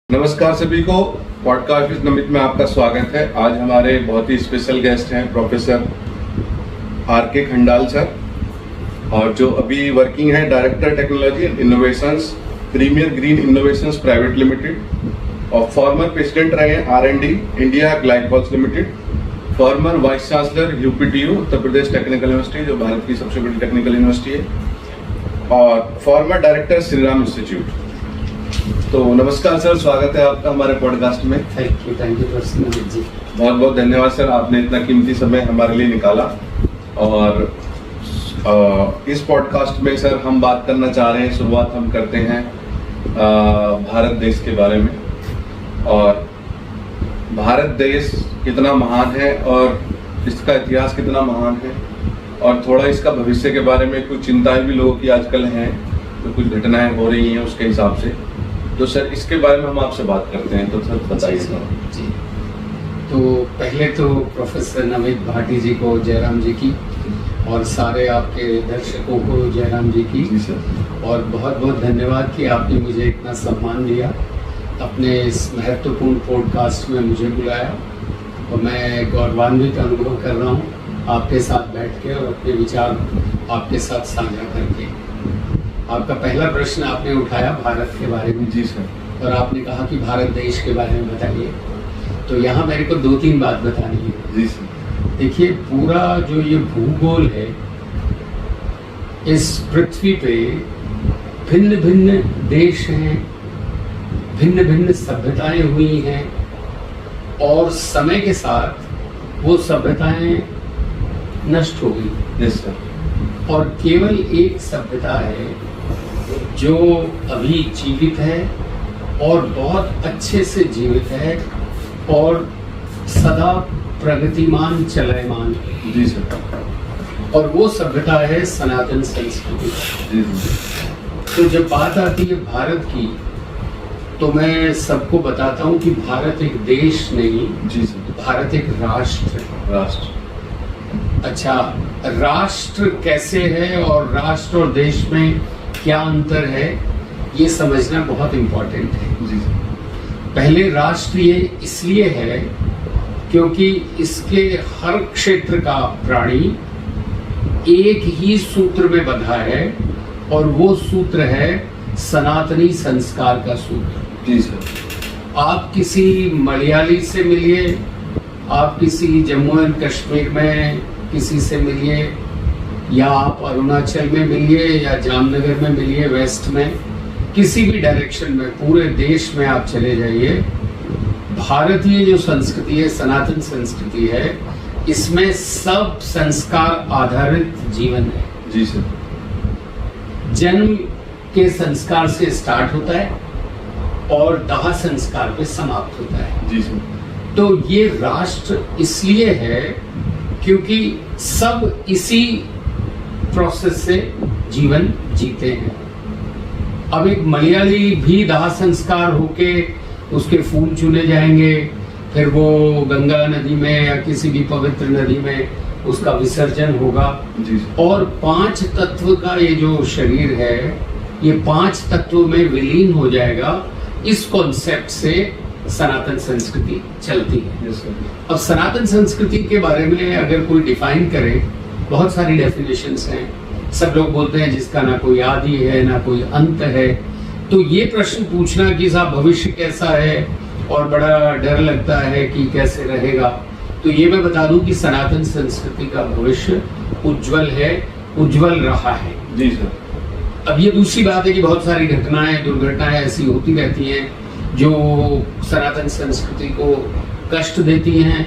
नमस्कार सभी को, पॉडकास्ट विद नमित में आपका स्वागत है। आज हमारे बहुत ही स्पेशल गेस्ट हैं प्रोफेसर आर.के. खंडाल सर, और जो अभी वर्किंग है director technology and innovations premier green innovations private limited, और फॉर्मर प्रेसिडेंट रहे हैं R&D India glycols limited, former vice chancellor UPTU Uttar Pradesh technical university जो भारत की सबसे बड़ी टेक्निकल यूनिवर्सिटी है, और former director Shri Ram institute. तो नमस्कार सर, स्वागत है आपका हमारे पॉडकास्ट में। थैंक यू जी। बहुत बहुत धन्यवाद सर, आपने इतना कीमती समय हमारे लिए निकाला। और इस पॉडकास्ट में सर हम बात करना चाह रहे हैं, शुरुआत हम करते हैं भारत देश के बारे में। और भारत देश कितना महान है और इसका इतिहास कितना महान है, और थोड़ा इसका भविष्य के बारे में कुछ चिंताएं भी लोगों की आजकल हैं, तो कुछ घटनाएं हो रही हैं उसके हिसाब से। तो सर इसके बारे में हम आपसे बात करते हैं, तो सर बताइए जी। तो पहले तो प्रोफेसर नमित भाटी जी को, जयराम जी की, और सारे आपके दर्शकों को जयराम जी की। जी सर। और बहुत बहुत धन्यवाद कि आपने मुझे इतना सम्मान दिया, अपने इस महत्वपूर्ण पॉडकास्ट में मुझे बुलाया, और मैं गौरवान्वित अनुभव कर रहा हूँ आपके साथ बैठ के और अपने विचार आपके साथ साझा करके। आपका पहला प्रश्न आपने उठाया भारत के बारे में। जी सर। और आपने कहा कि भारत देश के बारे में बताइए, तो यहाँ मेरे को 2-3 बात बतानी है। जी सर। देखिए, पूरा जो ये भूगोल है, इस पृथ्वी पे भिन्न भिन्न देश हैं, भिन्न भिन्न सभ्यताएं हुई हैं, और समय के साथ वो सभ्यताएं नष्ट हो गई। Yes sir. और केवल एक सभ्यता है जो अभी जीवित है और बहुत अच्छे से जीवित है और सदा प्रगतिमान चलयमान। जी सर। और वो सभ्यता है सनातन संस्कृति। जी। तो जब बात आती है भारत की, तो मैं सबको बताता हूँ कि भारत एक देश नहीं, जी सर, भारत एक राष्ट्र है। राष्ट्र। अच्छा, राष्ट्र कैसे है और राष्ट्र और देश में क्या अंतर है, ये समझना बहुत इम्पोर्टेंट है। जी। पहले राष्ट्रीय इसलिए है क्योंकि इसके हर क्षेत्र का प्राणी एक ही सूत्र में बंधा है, और वो सूत्र है सनातनी संस्कार का सूत्र। जी सर। आप किसी मलयाली से मिलिए, आप किसी जम्मू एंड कश्मीर में किसी से मिलिए, या आप अरुणाचल में मिलिए, या जामनगर में मिलिए, वेस्ट में, किसी भी डायरेक्शन में, पूरे देश में आप चले जाइए, भारतीय जो संस्कृति है, सनातन संस्कृति है, इसमें सब संस्कार आधारित जीवन है। जी सर। जन्म के संस्कार से स्टार्ट होता है और दाह संस्कार पे समाप्त होता है। जी सर। तो ये राष्ट्र इसलिए है क्योंकि सब इसी प्रोसेस से जीवन जीते हैं। अब एक मलयाली भी दाह संस्कार होके उसके फूल चुने जाएंगे, फिर वो गंगा नदी में या किसी भी पवित्र नदी में उसका विसर्जन होगा। जी। और 5 तत्व का ये जो शरीर है, ये 5 तत्वों में विलीन हो जाएगा। इस कॉन्सेप्ट से सनातन संस्कृति चलती है। Yes sir. अब सनातन संस्कृति के बारे में अगर कोई डिफाइन करे, बहुत सारी डेफिनेशंस हैं। सब लोग बोलते हैं जिसका ना कोई आदि है ना कोई अंत है। तो ये प्रश्न पूछना कि साहब भविष्य कैसा है, और बड़ा डर लगता है कि कैसे रहेगा, तो ये मैं बता दूं कि सनातन संस्कृति का भविष्य उज्जवल है, उज्जवल रहा है। जी सर। अब ये दूसरी बात है कि बहुत सारी घटनाएं, दुर्घटनाएं ऐसी होती रहती हैं जो सनातन संस्कृति को कष्ट देती हैं,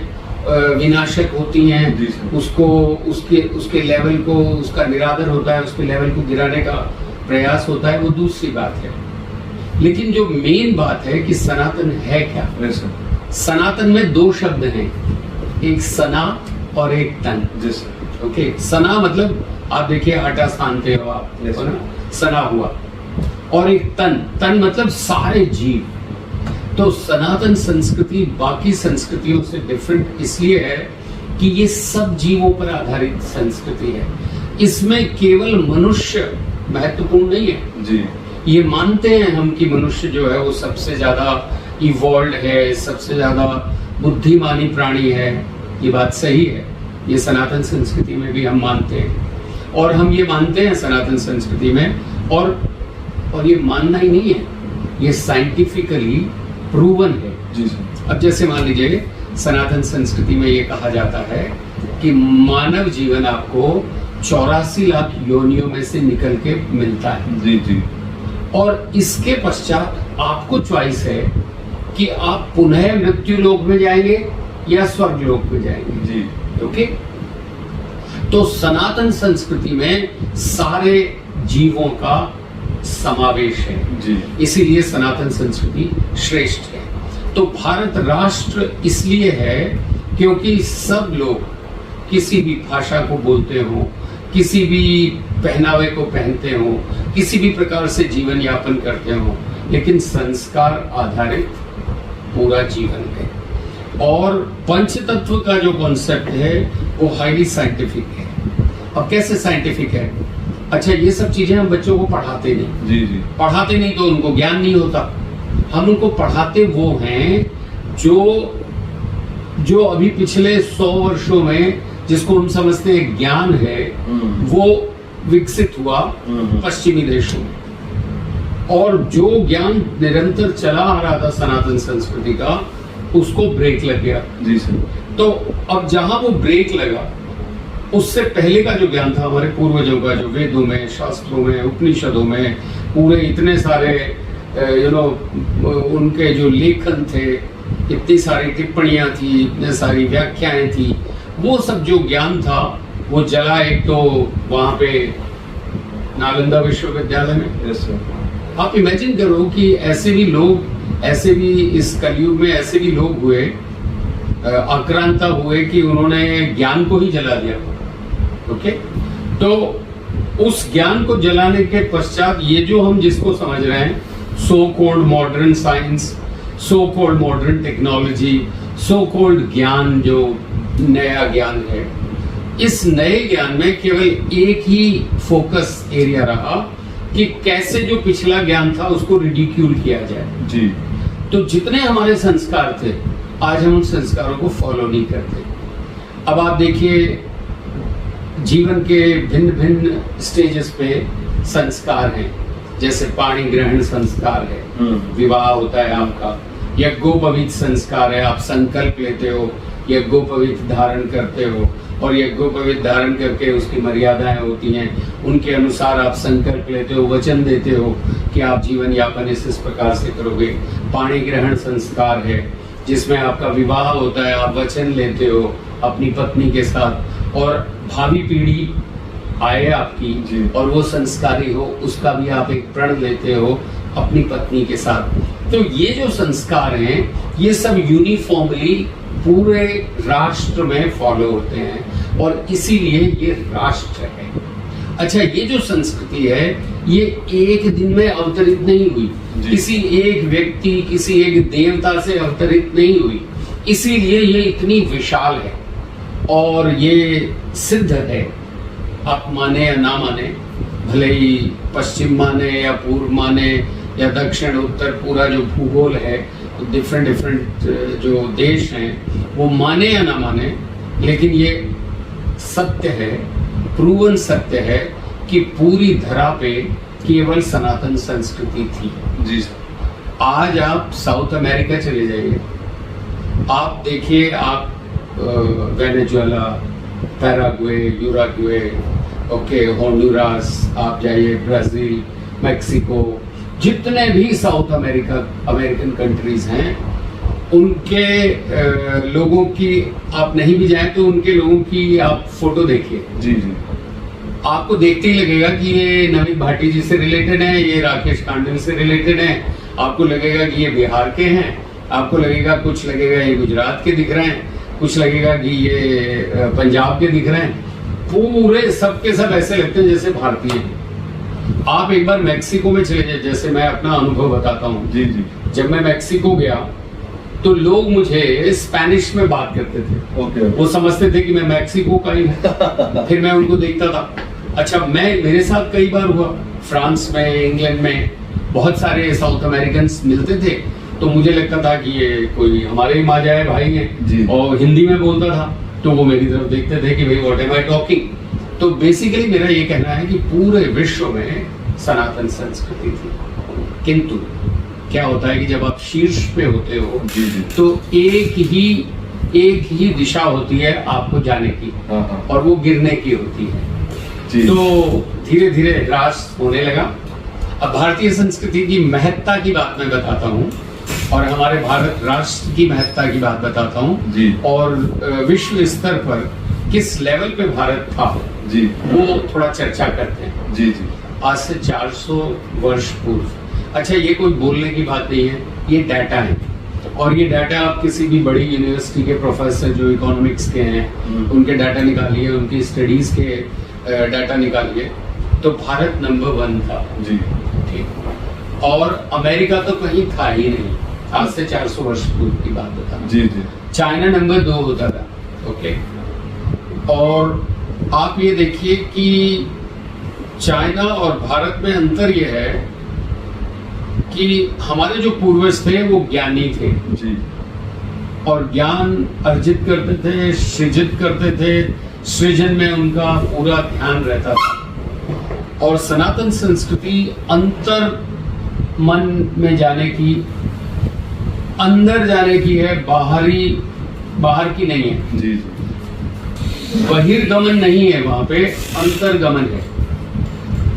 विनाशक होती हैं। उसको उसके लेवल को, उसका निरादर होता है, उसके लेवल को गिराने का प्रयास होता है, वो दूसरी बात है। लेकिन जो मेन बात है कि सनातन है क्या। सनातन में 2 शब्द हैं, एक सना और एक तन। ओके, सना मतलब आप देखिए आटा सानते हो आप, देखो ना, सना हुआ। और एक तन, तन मतलब सारे जीव। तो सनातन संस्कृति बाकी संस्कृतियों से डिफरेंट इसलिए है कि ये सब जीवों पर आधारित संस्कृति है। इसमें केवल मनुष्य महत्वपूर्ण नहीं है। जी। ये मानते हैं हम कि मनुष्य जो है वो सबसे ज्यादा इवॉल्व है, सबसे ज्यादा बुद्धिमानी प्राणी है, ये बात सही है। ये सनातन संस्कृति में भी हम मानते हैं, और हम ये मानते हैं सनातन संस्कृति में, और ये मानना ही नहीं है, ये साइंटिफिकली प्रूवन है। जी सर। अब जैसे मान लीजिए सनातन संस्कृति में ये कहा जाता है कि मानव जीवन आपको 84 लाख योनियों में से निकल के मिलता है। जी जी। और इसके पश्चात आपको चॉइस है कि आप पुनः मृत्यु लोक में जाएंगे या स्वर्ग लोक में जाएंगे। जी। ओके, तो सनातन संस्कृति में सारे जीवों का समावेश है। जी। इसीलिए सनातन संस्कृति श्रेष्ठ है। तो भारत राष्ट्र इसलिए है क्योंकि सब लोग किसी भी भाषा को बोलते हो, किसी भी पहनावे को पहनते हो, किसी भी प्रकार से जीवन यापन करते हो, लेकिन संस्कार आधारित पूरा जीवन है। और पंचतत्व का जो कॉन्सेप्ट है वो हाईली साइंटिफिक है। अब कैसे साइंटिफिक है? अच्छा, ये सब चीजें हम बच्चों को पढ़ाते नहीं। जी जी। पढ़ाते नहीं तो उनको ज्ञान नहीं होता। हम उनको पढ़ाते वो हैं जो अभी पिछले 100 वर्षों में जिसको हम समझते हैं ज्ञान है, वो विकसित हुआ पश्चिमी देशों में। और जो ज्ञान निरंतर चला आ रहा था सनातन संस्कृति का, उसको ब्रेक लग गया। जी सर। तो अब जहां वो ब्रेक लगा, उससे पहले का जो ज्ञान था हमारे पूर्वजों का, जो वेदों में, शास्त्रों में, उपनिषदों में पूरे इतने सारे उनके जो लेखन थे, इतनी सारी टिप्पणियां थी, इतने सारी व्याख्याएं थी, वो सब जो ज्ञान था वो जला। एक तो वहां पे नालंदा विश्वविद्यालय में। Yes sir. आप इमेजिन करो कि ऐसे भी इस कलयुग में ऐसे भी लोग हुए, आक्रांता हुए कि उन्होंने ज्ञान को ही जला दिया। ओके, तो उस ज्ञान को जलाने के पश्चात ये जो हम जिसको समझ रहे हैं so called modern science, so called modern technology, so called ज्ञान, जो नया ज्ञान है, इस नए ज्ञान में केवल एक ही फोकस एरिया रहा कि कैसे जो पिछला ज्ञान था उसको रिडिक्यूल किया जाए। जी। तो जितने हमारे संस्कार थे, आज हम उन संस्कारों को फॉलो नहीं करते। अब आप देखिए, जीवन के भिन्न भिन्न स्टेजेस पे संस्कार हैं। जैसे पाणी ग्रहण संस्कार है, विवाह होता है आपका, यज्ञोपवीत संस्कार है, आप संकल्प लेते हो, यज्ञोपवीत धारण करते हो, और यज्ञोपवीत धारण करके उसकी मर्यादाएं होती हैं, उनके अनुसार आप संकल्प लेते हो, वचन देते हो कि आप जीवन यापन इस प्रकार से करोगे। पाणी ग्रहण संस्कार है, जिसमें आपका विवाह होता है, आप वचन लेते हो अपनी पत्नी के साथ, और भावी पीढ़ी आए आपकी और वो संस्कारी हो, उसका भी आप एक प्रण लेते हो अपनी पत्नी के साथ। तो ये जो संस्कार हैं, ये सब यूनिफॉर्मली पूरे राष्ट्र में फॉलो होते हैं, और इसीलिए ये राष्ट्र है। अच्छा, ये जो संस्कृति है, ये एक दिन में अवतरित नहीं हुई, किसी एक व्यक्ति, किसी एक देवता से अवतरित नहीं हुई, इसीलिए ये इतनी विशाल है। और ये सिद्ध है, आप माने या ना माने, भले ही पश्चिम माने या पूर्व माने या दक्षिण उत्तर, पूरा जो भूगोल है, डिफरेंट जो देश हैं, वो माने या ना माने, लेकिन ये सत्य है, प्रूवन सत्य है कि पूरी धरा पे केवल सनातन संस्कृति थी। जी सर। आज आप साउथ अमेरिका चले जाइए, आप देखिए, आप वेनेजुएला, पैराग्वे, यूराग्वे, ओके, होंडुरास, आप जाइए ब्राजील, मेक्सिको, जितने भी साउथ अमेरिकन कंट्रीज हैं, उनके लोगों की आप नहीं भी जाएं तो उनके लोगों की आप फोटो देखिए। जी जी। आपको देखते ही लगेगा कि ये नवीन भाटी जी से रिलेटेड है, ये राकेश कांडल से रिलेटेड है, आपको लगेगा कि ये बिहार के हैं, आपको लगेगा, कुछ लगेगा ये गुजरात के दिख रहे हैं, कुछ लगेगा कि ये पंजाब के दिख रहे हैं। पूरे सबके सब ऐसे लगते हैं जैसे भारतीय हैं। आप एक बार मैक्सिको में चले जाए, जैसे मैं अपना अनुभव बताता हूँ। जी जी। जब मैं मैक्सिको गया तो लोग मुझे स्पेनिश में बात करते थे। ओके। वो समझते थे कि मैं मैक्सिको का ही हूँ। फिर मैं उनको देखता था। अच्छा, मेरे साथ कई बार हुआ, फ्रांस में, इंग्लैंड में बहुत सारे साउथ अमेरिकन मिलते थे, तो मुझे लगता था कि ये कोई हमारे ही माजाए भाई जी। हैं, और हिंदी में बोलता था तो वो मेरी तरफ देखते थे कि भाई व्हाट एम आई टॉकिंग। तो बेसिकली मेरा ये कहना है कि पूरे विश्व में सनातन संस्कृति थी, किंतु क्या होता है कि जब आप शीर्ष पे होते हो जी जी। तो एक ही दिशा होती है आपको जाने की, हाँ। और वो गिरने की होती है। जी। तो धीरे धीरे ह्रास होने लगा। अब भारतीय संस्कृति की महत्ता की बात मैं बताता हूँ, और हमारे भारत राष्ट्र की महत्ता की बात बताता हूँ जी। और विश्व स्तर पर किस लेवल पे भारत था जी वो थोड़ा चर्चा करते हैं। जी जी। आज से 400 वर्ष पूर्व, अच्छा ये कोई बोलने की बात नहीं है, ये डाटा है, और ये डाटा आप किसी भी बड़ी यूनिवर्सिटी के प्रोफेसर जो इकोनॉमिक्स के हैं उनके डाटा निकालिए, उनकी स्टडीज के डाटा निकालिए, तो भारत नंबर 1 था जी। ठीक, और अमेरिका तो कहीं था ही नहीं, आज से 400 वर्ष पूर्व की बात बता। जी जी। चाइना नंबर 2 होता था। ओके, और आप ये देखिए कि चाइना और भारत में अंतर ये है कि हमारे जो पूर्वज थे वो ज्ञानी थे जी। और ज्ञान अर्जित करते थे, सृजित करते थे, सृजन में उनका पूरा ध्यान रहता था। और सनातन संस्कृति अंतर मन में जाने की, अंदर जाने की है, बाहर की नहीं है। जी जी। बहिर्गमन नहीं है, वहां पे अंतर्गमन है।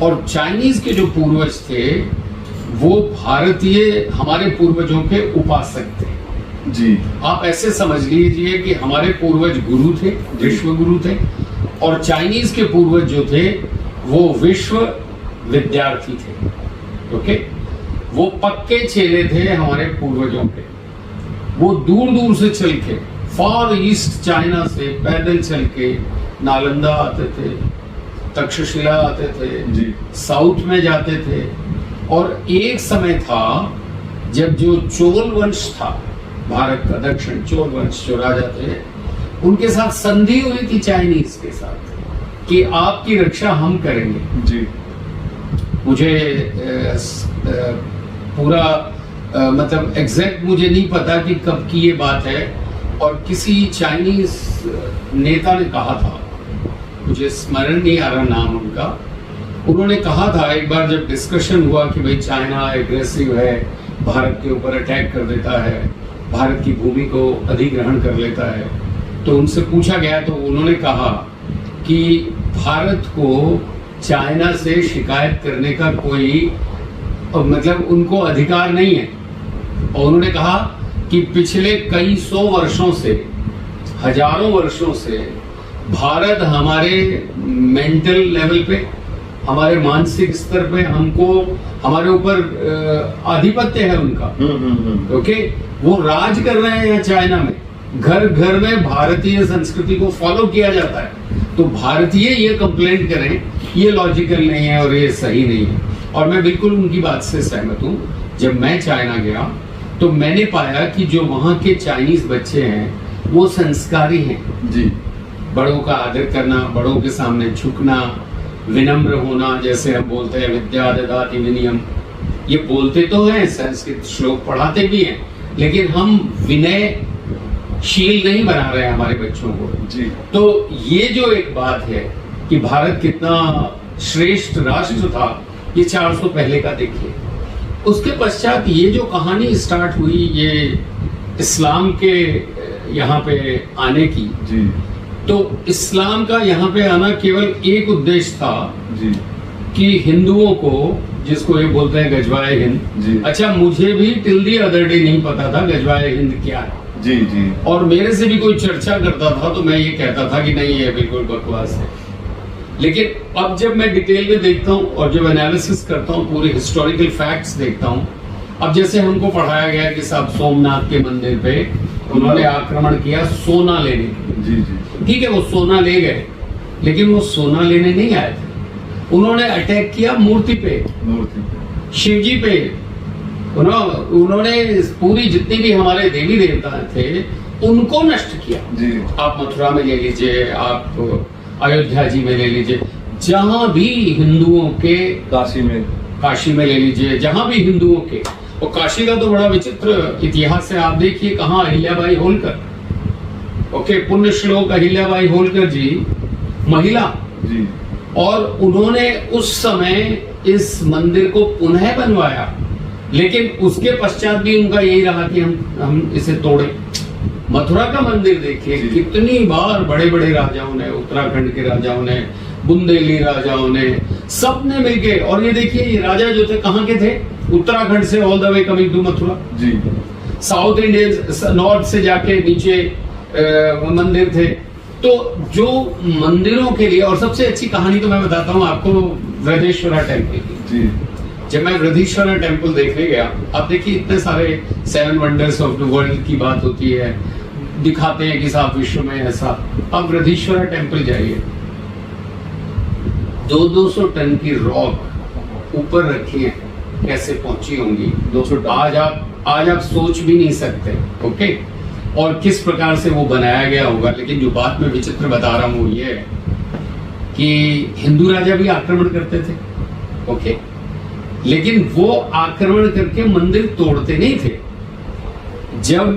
और चाइनीज के जो पूर्वज थे वो भारतीय हमारे पूर्वजों के उपासक थे जी। आप ऐसे समझ लीजिए कि हमारे पूर्वज गुरु थे, विश्व गुरु थे, और चाइनीज के पूर्वज जो थे वो विश्व विद्यार्थी थे। ओके, वो पक्के चेले थे हमारे पूर्वजों के। वो दूर दूर से चल के, फार ईस्ट चाइना से पैदल चल के नालंदा आते थे, तक्षशिला आते थे जी। साउथ में जाते थे। और एक समय था जब जो चोल वंश था भारत का, दक्षिण चोल वंश जो राजा थे, उनके साथ संधि हुई थी चाइनीज के साथ कि आपकी रक्षा हम करेंगे। जी। मुझे पूरा मतलब एग्जैक्ट मुझे नहीं पता कि कब की ये बात है, और किसी चाइनीज नेता ने कहा था, मुझे स्मरण नहीं आ रहा नाम उनका, उन्होंने कहा था एक बार जब डिस्कशन हुआ कि भाई चाइना एग्रेसिव है, भारत के ऊपर अटैक कर देता है, भारत की भूमि को अधिग्रहण कर लेता है, तो उनसे पूछा गया तो उन्होंने कहा कि भारत को चाइना से शिकायत करने का कोई मतलब उनको अधिकार नहीं है। और उन्होंने कहा कि पिछले कई सौ वर्षों से, हजारों वर्षों से भारत हमारे मेंटल लेवल पे, हमारे मानसिक स्तर पे, हमको, हमारे ऊपर आधिपत्य है उनका। ओके, वो राज कर रहे हैं यहाँ चाइना में, घर घर में भारतीय संस्कृति को फॉलो किया जाता है। तो भारतीय ये कंप्लेंट करें, ये लॉजिकल नहीं है और ये सही नहीं है। और मैं बिल्कुल उनकी बात से सहमत हूँ। जब मैं चाइना गया तो मैंने पाया कि जो वहाँ के चाइनीज बच्चे हैं वो संस्कारी हैं जी। बड़ों का आदर करना, बड़ों के सामने झुकना, विनम्र होना, जैसे हम बोलते हैं विद्या ददाति विनयम, ये बोलते तो हैं, संस्कृत श्लोक पढ़ाते भी हैं, लेकिन हम विनयशील नहीं बना रहे हैं हमारे बच्चों को जी। तो ये जो एक बात है कि भारत कितना श्रेष्ठ राष्ट्र था, ये 400 पहले का देखिए। उसके पश्चात ये जो कहानी स्टार्ट हुई, ये इस्लाम के यहाँ पे आने की जी। तो इस्लाम का यहाँ पे आना केवल एक उद्देश्य था जी। कि हिंदुओं को, जिसको ये बोलते हैं गजवाए हिंद जी। अच्छा, मुझे भी टिल दी अदर डे नहीं पता था गजवाए हिंद क्या है। जी जी। और मेरे से भी कोई चर्चा करता था तो मैं ये कहता था कि नहीं, ये बिल्कुल बकवास है। लेकिन अब जब मैं डिटेल में देखता हूँ और जब एनालिसिस करता हूँ, पूरे हिस्टोरिकल फैक्ट्स देखता हूँ, अब जैसे हमको पढ़ाया गया कि साहब सोमनाथ के मंदिर पे उन्होंने आक्रमण किया सोना लेने के लिए। जी जी। ठीक है, वो सोना ले गए, लेकिन वो सोना लेने नहीं आए थे, उन्होंने अटैक किया मूर्ति पे, शिव जी पे। उन्होंने पूरी जितनी भी हमारे देवी देवता थे उनको नष्ट किया जी। आप मथुरा में ले लीजिए, आप अयोध्या जी में ले लीजिए, जहां भी हिंदुओं के, काशी में ले लीजिए, जहां भी हिंदुओं के, और काशी का तो बड़ा विचित्र इतिहास है। आप देखिए कहाँ अहिल्याबाई होलकर, ओके, पुण्य श्लोक अहिल्याबाई होलकर जी महिला जी, और उन्होंने उस समय इस मंदिर को पुनः बनवाया, लेकिन उसके पश्चात भी उनका यही रहा कि हम इसे तोड़े। मथुरा का मंदिर देखिए कितनी बार बड़े बड़े राजाओं ने, उत्तराखंड के राजाओं ने, बुंदेली राजाओं ने, सब ने मिलके, और ये देखिए ये राजा जो थे कहाँ के थे, उत्तराखंड से all the way coming to Mathura ji, South Indian north से जाके नीचे मंदिर थे। तो जो मंदिरों के लिए, और सबसे अच्छी कहानी तो मैं बताता हूँ आपको वृद्धेश्वरा टेम्पल की जी। जब मैं वृद्धेश्वरा टेम्पल देखने गया, आप देखिए इतने सारे 7 वंडर्स ऑफ द वर्ल्ड की बात होती है, दिखाते हैं कि साफ विश्व में ऐसा। अब वृद्धेश्वरा टेम्पल जाइए, 200 टन की रॉक ऊपर रखी है, कैसे पहुंची होंगी 200 टन। आज आप सोच भी नहीं सकते, ओके, और किस प्रकार से वो बनाया गया होगा। लेकिन जो बात मैं विचित्र बता रहा हूँ ये है कि हिंदू राजा भी आक्रमण करते थे, ओके, लेकिन वो आक्रमण करके मंदिर तोड़ते नहीं थे। जब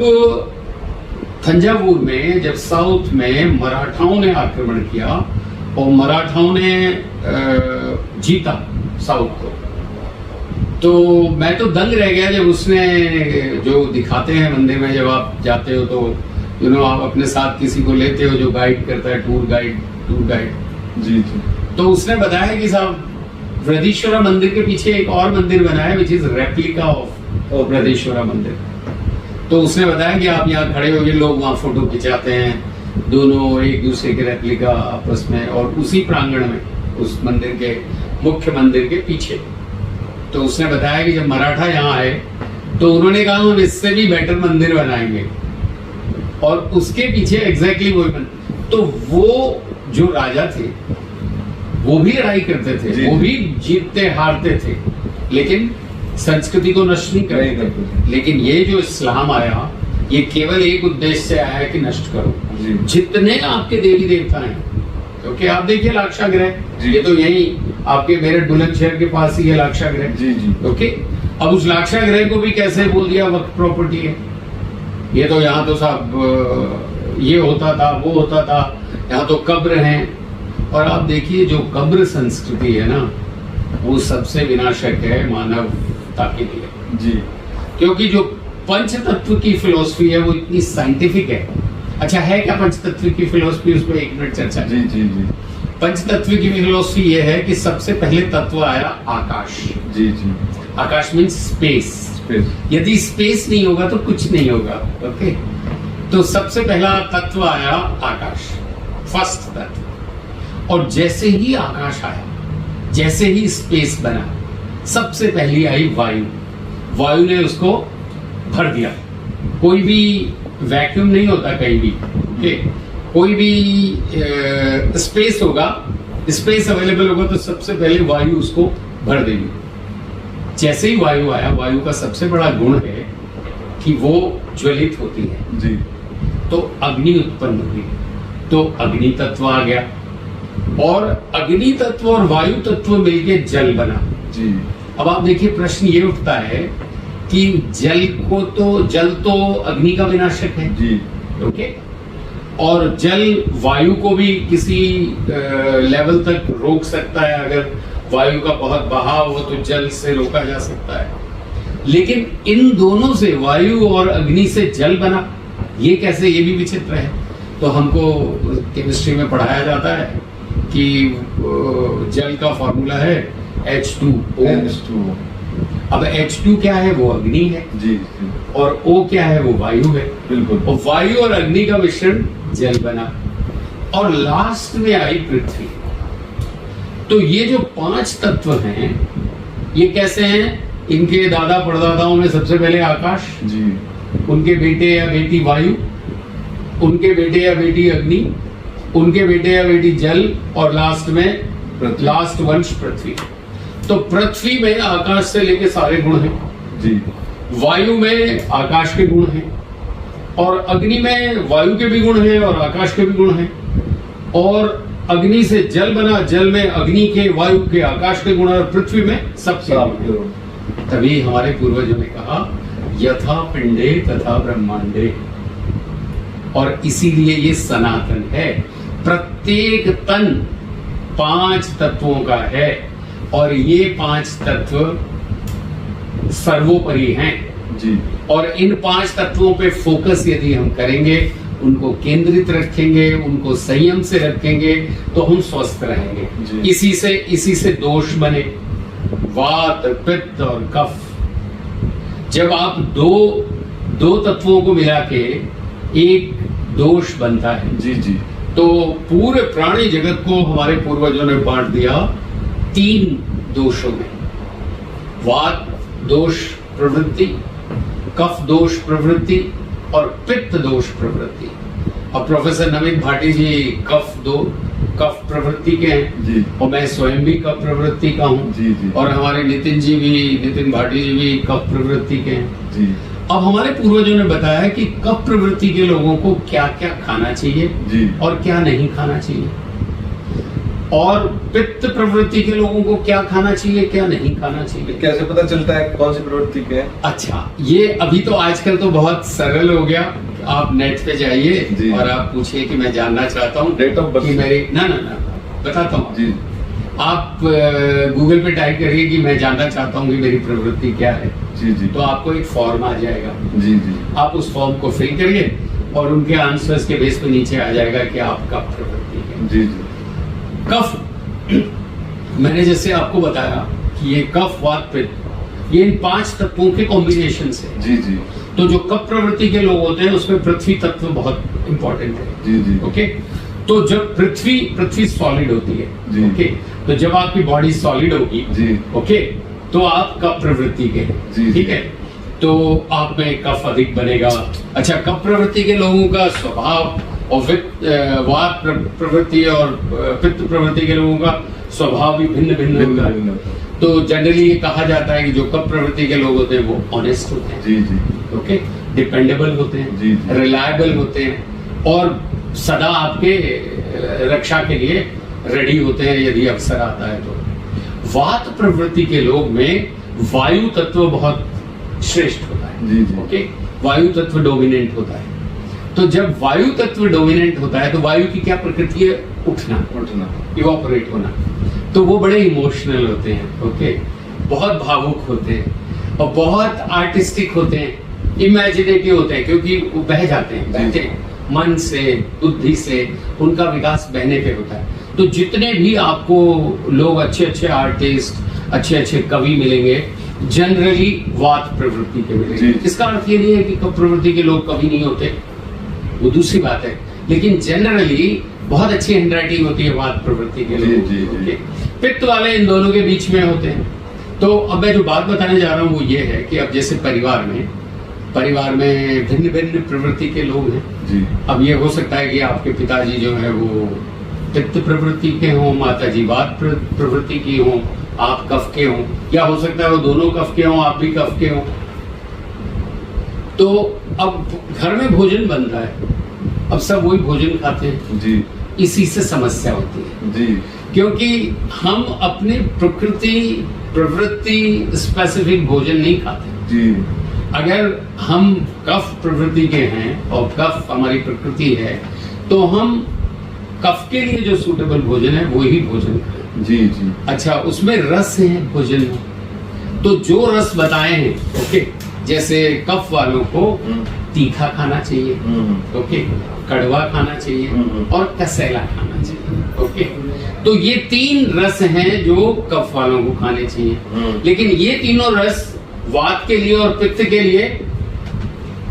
थंजावुर में, जब साउथ में मराठाओं ने आक्रमण किया और मराठाओं ने जीता साउथ को, तो मैं तो दंग रह गया जब उसने, जो दिखाते हैं मंदिर में, जब आप जाते हो तो आप अपने साथ किसी को लेते हो जो गाइड करता है, टूर गाइड जी जी, तो उसने बताया कि साहब वृद्धेश्वरा मंदिर के पीछे एक और मंदिर बना है विच इज रेप्लिका ऑफ वृद्धेश्वरा मंदिर। तो उसने बताया कि आप यहाँ खड़े होंगे, लोग वहाँ फोटो खिंचाते हैं, दोनों एक दूसरे के रेप्लिका आपस में, और उसी प्रांगण में, उस मंदिर के मुख्य मंदिर के पीछे। तो उसने बताया कि जब मराठा यहाँ आए तो उन्होंने कहा हम इससे भी बेटर मंदिर बनाएंगे, और उसके पीछे एग्जैक्टली वही मंदिर। तो वो जो राजा थे वो भी लड़ाई करते थे, वो भी जीतते हारते थे, लेकिन संस्कृति को नष्ट नहीं करते। लेकिन ये जो इस्लाम आया, ये केवल एक उद्देश्य से आया है कि नष्ट करो जितने आपके देवी देवता हैं। क्योंकि आप देखिए लाक्षागृह, ये तो यही आपके मेरठ बुलंदशहर के पास ही है लाक्षागृह जी जी, ओके। अब उस लाक्षागृह को भी कैसे बोल दिया वक्फ प्रॉपर्टी है। ये तो यहाँ तो सब ये होता था, वो होता था, यहाँ तो कब्र हैं। और आप देखिए जो कब्र संस्कृति है ना, वो सबसे विनाशक है मानवता के लिए जी, क्योंकि जो पंच तत्व की फिलॉसफी है वो इतनी साइंटिफिक है। अच्छा है क्या पंच तत्व की फिलॉसफी, उस पर 1 मिनट चर्चा जी जी जी। पंच तत्व की फिलॉसफी ये है कि सबसे पहले तत्व आया आकाश जी जी, आकाश मीन्स स्पेस। यदि स्पेस नहीं होगा तो कुछ नहीं होगा, ओके। तो सबसे पहला तत्व आया आकाश, फर्स्ट तत्व। और जैसे ही आकाश आया, जैसे ही स्पेस बना, सबसे पहली आई वायु। वायु ने उसको भर दिया। कोई भी वैक्यूम नहीं होता कहीं भी, ओके। कोई भी स्पेस होगा, स्पेस अवेलेबल होगा, तो सबसे पहले वायु उसको भर देगी। जैसे ही वायु आया, वायु का सबसे बड़ा गुण है कि वो ज्वलित होती है जी, तो अग्नि उत्पन्न हुई, तो अग्नि तत्व आ गया, और अग्नि तत्व और वायु तत्व मिलके जल बना जी। अब आप देखिए प्रश्न ये उठता है कि जल तो अग्नि का विनाशक है जी, ओके, और जल वायु को भी किसी लेवल तक रोक सकता है। अगर वायु का बहुत बहाव हो तो जल से रोका जा सकता है। लेकिन इन दोनों से, वायु और अग्नि से जल बना, ये कैसे, ये भी विचित्र है। तो हमको केमिस्ट्री में पढ़ाया जाता है कि जल का फॉर्मूला है H2O। अब H2 क्या है, वो अग्नि है जी, और O क्या है, वो वायु है, बिल्कुल। और वायु और अग्नि का मिश्रण जल बना, और लास्ट में आई पृथ्वी। तो ये जो 5 तत्व हैं, ये कैसे हैं, इनके दादा परदादाओं में सबसे पहले आकाश जी, उनके बेटे या बेटी वायु, उनके बेटे या बेटी अग्नि, उनके बेटे या बेटी जल, और लास्ट में लास्ट वंश पृथ्वी। तो पृथ्वी में आकाश से लेके सारे गुण हैं जी, वायु में आकाश के गुण हैं, और अग्नि में वायु के भी गुण हैं और आकाश के भी गुण हैं, और अग्नि से जल बना, जल में अग्नि के, वायु के, आकाश के गुण, और पृथ्वी में सबके गुण हैं। तभी हमारे पूर्वजों ने कहा यथा पिंडे तथा ब्रह्मांडे, और इसीलिए ये सनातन है। प्रत्येक तन 5 तत्वों का है और ये 5 तत्व सर्वोपरि हैं जी। और इन 5 तत्वों पे फोकस यदि हम करेंगे, उनको केंद्रित रखेंगे, उनको संयम से रखेंगे, तो हम स्वस्थ रहेंगे। इसी से दोष बने, वात, पित्त और कफ। जब आप दो तत्वों को मिला के एक दोष बनता है जी जी, तो पूरे प्राणी जगत को हमारे पूर्वजों ने बांट दिया 3 दोषों में। वात दोष प्रवृत्ति, कफ दोष प्रवृत्ति और पित्त दोष प्रवृत्ति। और प्रोफेसर नमित भाटी जी कफ प्रवृत्ति के हैं जी। और मैं स्वयं भी कफ प्रवृत्ति का हूँ जी जी। और हमारे नितिन भाटी जी भी कफ प्रवृत्ति के हैं जी। अब हमारे पूर्वजों ने बताया कि कफ प्रवृत्ति के लोगों को क्या क्या खाना चाहिए जी। और क्या नहीं खाना चाहिए, और पित्त प्रवृत्ति के लोगों को क्या खाना चाहिए क्या नहीं खाना चाहिए। कैसे पता चलता है कौन सी प्रवृत्ति के है? अच्छा, ये अभी तो आजकल तो बहुत सरल हो गया। आप नेट पे जाइए और आप पूछिए कि मैं जानना चाहता हूँ डेट ऑफ बर्थ मेरी ना बताता हूँ जी। आप गूगल पे टाइप करिए कि मैं जानना चाहता हूँ कि मेरी प्रवृत्ति क्या है जी जी, तो आपको एक फॉर्म आ जाएगा जी जी। आप उस फॉर्म को फिल करिए और उनके आंसर्स के बेस पे नीचे आ जाएगा कि आपका प्रवृत्ति है। जी जी। कफ, मैंने जैसे आपको बताया कि ये कफ वात पित्त ये इन 5 तत्वों के कॉम्बिनेशन से जी जी। तो जो कफ प्रवृत्ति के लोग होते हैं उसमें पृथ्वी तत्व बहुत इंपॉर्टेंट है जी जी। ओके, तो जब पृथ्वी सॉलिड होती है जी। ओके, तो जब आपकी बॉडी सॉलिड होगी जी। ओके, तो आप कफ प्रवृत्ति के हैं जी। ठीक है, तो आप में कफ अधिक बनेगा। अच्छा, कफ प्रवृत्ति के लोगों का स्वभाव और वात प्रवृत्ति और पित्त प्रवृत्ति के लोगों का स्वभाव भी भिन्न भिन्न होता है। तो जनरली ये कहा जाता है कि जो कफ प्रवृत्ति के लोग होते हैं वो ऑनेस्ट होते हैं जी जी। ओके, डिपेंडेबल होते हैं जी जी। रिलायबल होते हैं और सदा आपके रक्षा के लिए रेडी होते हैं यदि अवसर आता है तो। वात प्रवृत्ति के लोग में वायु तत्व बहुत श्रेष्ठ होता है जी जी। ओके, वायु तत्व डोमिनेंट होता है। तो जब वायु तत्व डोमिनेंट होता है तो वायु की क्या प्रकृति है? उठना, इवापोरेट होना। तो वो बड़े इमोशनल होते हैं ओके, बहुत भावुक होते हैं और बहुत आर्टिस्टिक होते हैं, इमेजिनेटिव होते हैं क्योंकि वो बह जाते हैं, बहते हैं मन से बुद्धि से, उनका विकास बहने पे होता है। तो जितने भी आपको लोग अच्छे आर्टिस्ट अच्छे कवि मिलेंगे जनरली वात प्रवृत्ति के मिलेंगे। इसका अर्थ ये नहीं है कि प्रवृत्ति के लोग कवि नहीं होते, वो दूसरी बात है, लेकिन जनरली बहुत अच्छी हैंडराइटिंग होती है वात प्रवृत्ति के लोग। पित्त वाले इन दोनों के बीच में होते हैं। तो अब मैं जो बात बताने जा रहा हूँ वो ये है कि अब जैसे परिवार में भिन्न भिन्न प्रवृत्ति के लोग हैं जी। अब ये हो सकता है कि आपके पिताजी जो है वो पित्त प्रवृत्ति के हों, माता जी वात प्रवृत्ति की हों, आप कफ के हों, या हो सकता है वो दोनों कफ के हों, आप भी कफ के हों। तो अब घर में भोजन बन रहा है, अब सब वही भोजन खाते हैं जी। इसी से समस्या होती है जी, क्योंकि हम अपने प्रवृत्ति स्पेसिफिक भोजन नहीं खाते जी। अगर हम कफ प्रवृत्ति के हैं और कफ हमारी प्रकृति है तो हम कफ के लिए जो सूटेबल भोजन है वही भोजन करें। जी जी। अच्छा, उसमें रस है भोजन में, तो जो रस बताए हैं ओके, जैसे कफ वालों को तीखा खाना चाहिए ओके, कड़वा खाना चाहिए और कसैला खाना चाहिए ओके। तो ये 3 रस हैं जो कफ वालों को खाने चाहिए, लेकिन ये तीनों रस वात के लिए और पित्त के लिए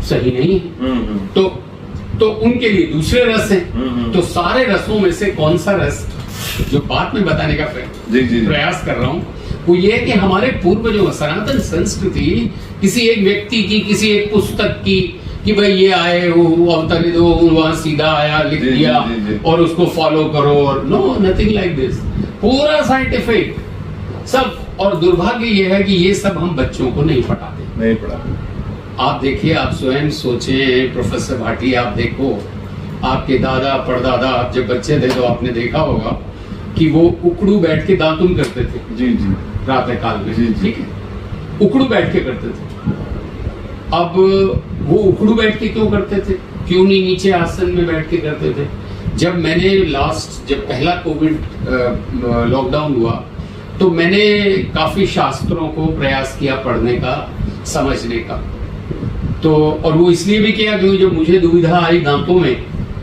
सही नहीं है। तो उनके लिए दूसरे रस हैं। तो सारे रसों में से कौन सा रस जो बात में बताने का प्रयास कर रहा हूं वो ये है कि हमारे पूर्वजों सनातन संस्कृति किसी एक व्यक्ति की, किसी एक पुस्तक की कि भाई ये आए वो अवतरित हो, वहां सीधा आया लिख दिया और उसको फॉलो करो, और नो, नथिंग लाइक दिस। पूरा साइंटिफिक सब। और दुर्भाग्य ये है कि ये सब हम बच्चों को नहीं पढ़ाते। आप देखिए, आप स्वयं सोचें प्रोफेसर भाटी, आप देखो आपके दादा परदादा आप जब बच्चे थे तो आपने देखा होगा कि वो उकड़ू बैठ के दातुन करते थे जी जी, प्रातः काल में, ठीक है। उखड़ू बैठ के करते थे। अब वो उखड़ू बैठ के क्यों करते थे, क्यों नहीं नीचे आसन में बैठ के करते थे? जब मैंने जब पहला कोविड लॉकडाउन हुआ तो मैंने काफी शास्त्रों को प्रयास किया पढ़ने का, समझने का। तो और वो इसलिए भी किया क्योंकि जब मुझे दुविधा आई दांतों में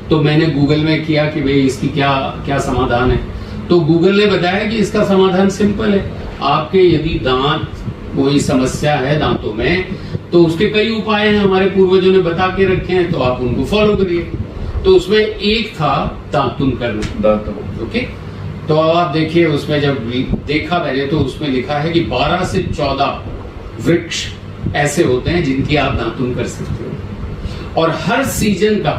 तो मैंने गूगल में किया कि भाई इसकी क्या क्या समाधान है। तो गूगल ने बताया कि इसका समाधान सिंपल है, आपके यदि दांत कोई समस्या है दांतों में तो उसके कई उपाय हैं, हमारे पूर्वजों ने बता के रखे हैं, तो आप उनको फॉलो करिए। तो उसमें एक था दांतुन करना। ओके, तो आप देखिए उसमें जब देखा मैंने तो उसमें लिखा है कि 12 से 14 वृक्ष ऐसे होते हैं जिनकी आप दांतुन कर सकते हो। और हर सीजन का,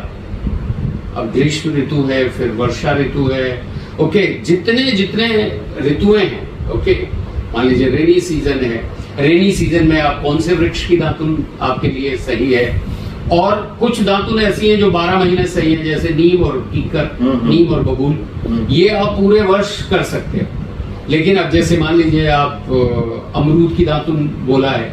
अब ग्रीष्म ऋतु है, फिर वर्षा ऋतु है, ओके, जितने जितने ऋतुएं हैं, ओके, मान लीजिए रेनी सीजन है, रेनी सीजन में आप कौन से वृक्ष की दातुन आपके लिए सही है। और कुछ दातुन ऐसी हैं जो 12 महीने सही है, जैसे नीम और कीकर, नीम और बबूल, ये आप पूरे वर्ष कर सकते हो। लेकिन अब जैसे मान लीजिए आप अमरूद की दातुन बोला है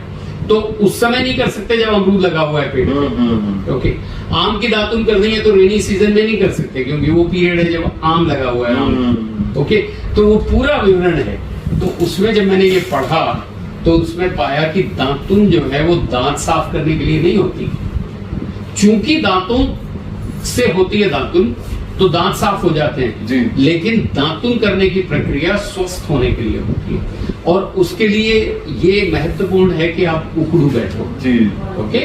तो उस समय नहीं कर सकते जब अमरूद लगा हुआ है पेड़ पे। ओके, आम की दातुन करनी है तो रेनी सीजन में नहीं कर सकते क्योंकि वो पीरियड है जब आम लगा हुआ है आम। ओके, तो वो पूरा विवरण है। तो उसमें जब मैंने ये पढ़ा तो उसमें पाया कि दातुन जो है वो दांत साफ करने के लिए नहीं होती, चूंकि दांतों से होती है दातुन तो दांत साफ हो जाते हैं जी। लेकिन दातुन करने की प्रक्रिया स्वस्थ होने के लिए होती है और उसके लिए ये महत्वपूर्ण है कि आप उखड़ू बैठो जी। ओके,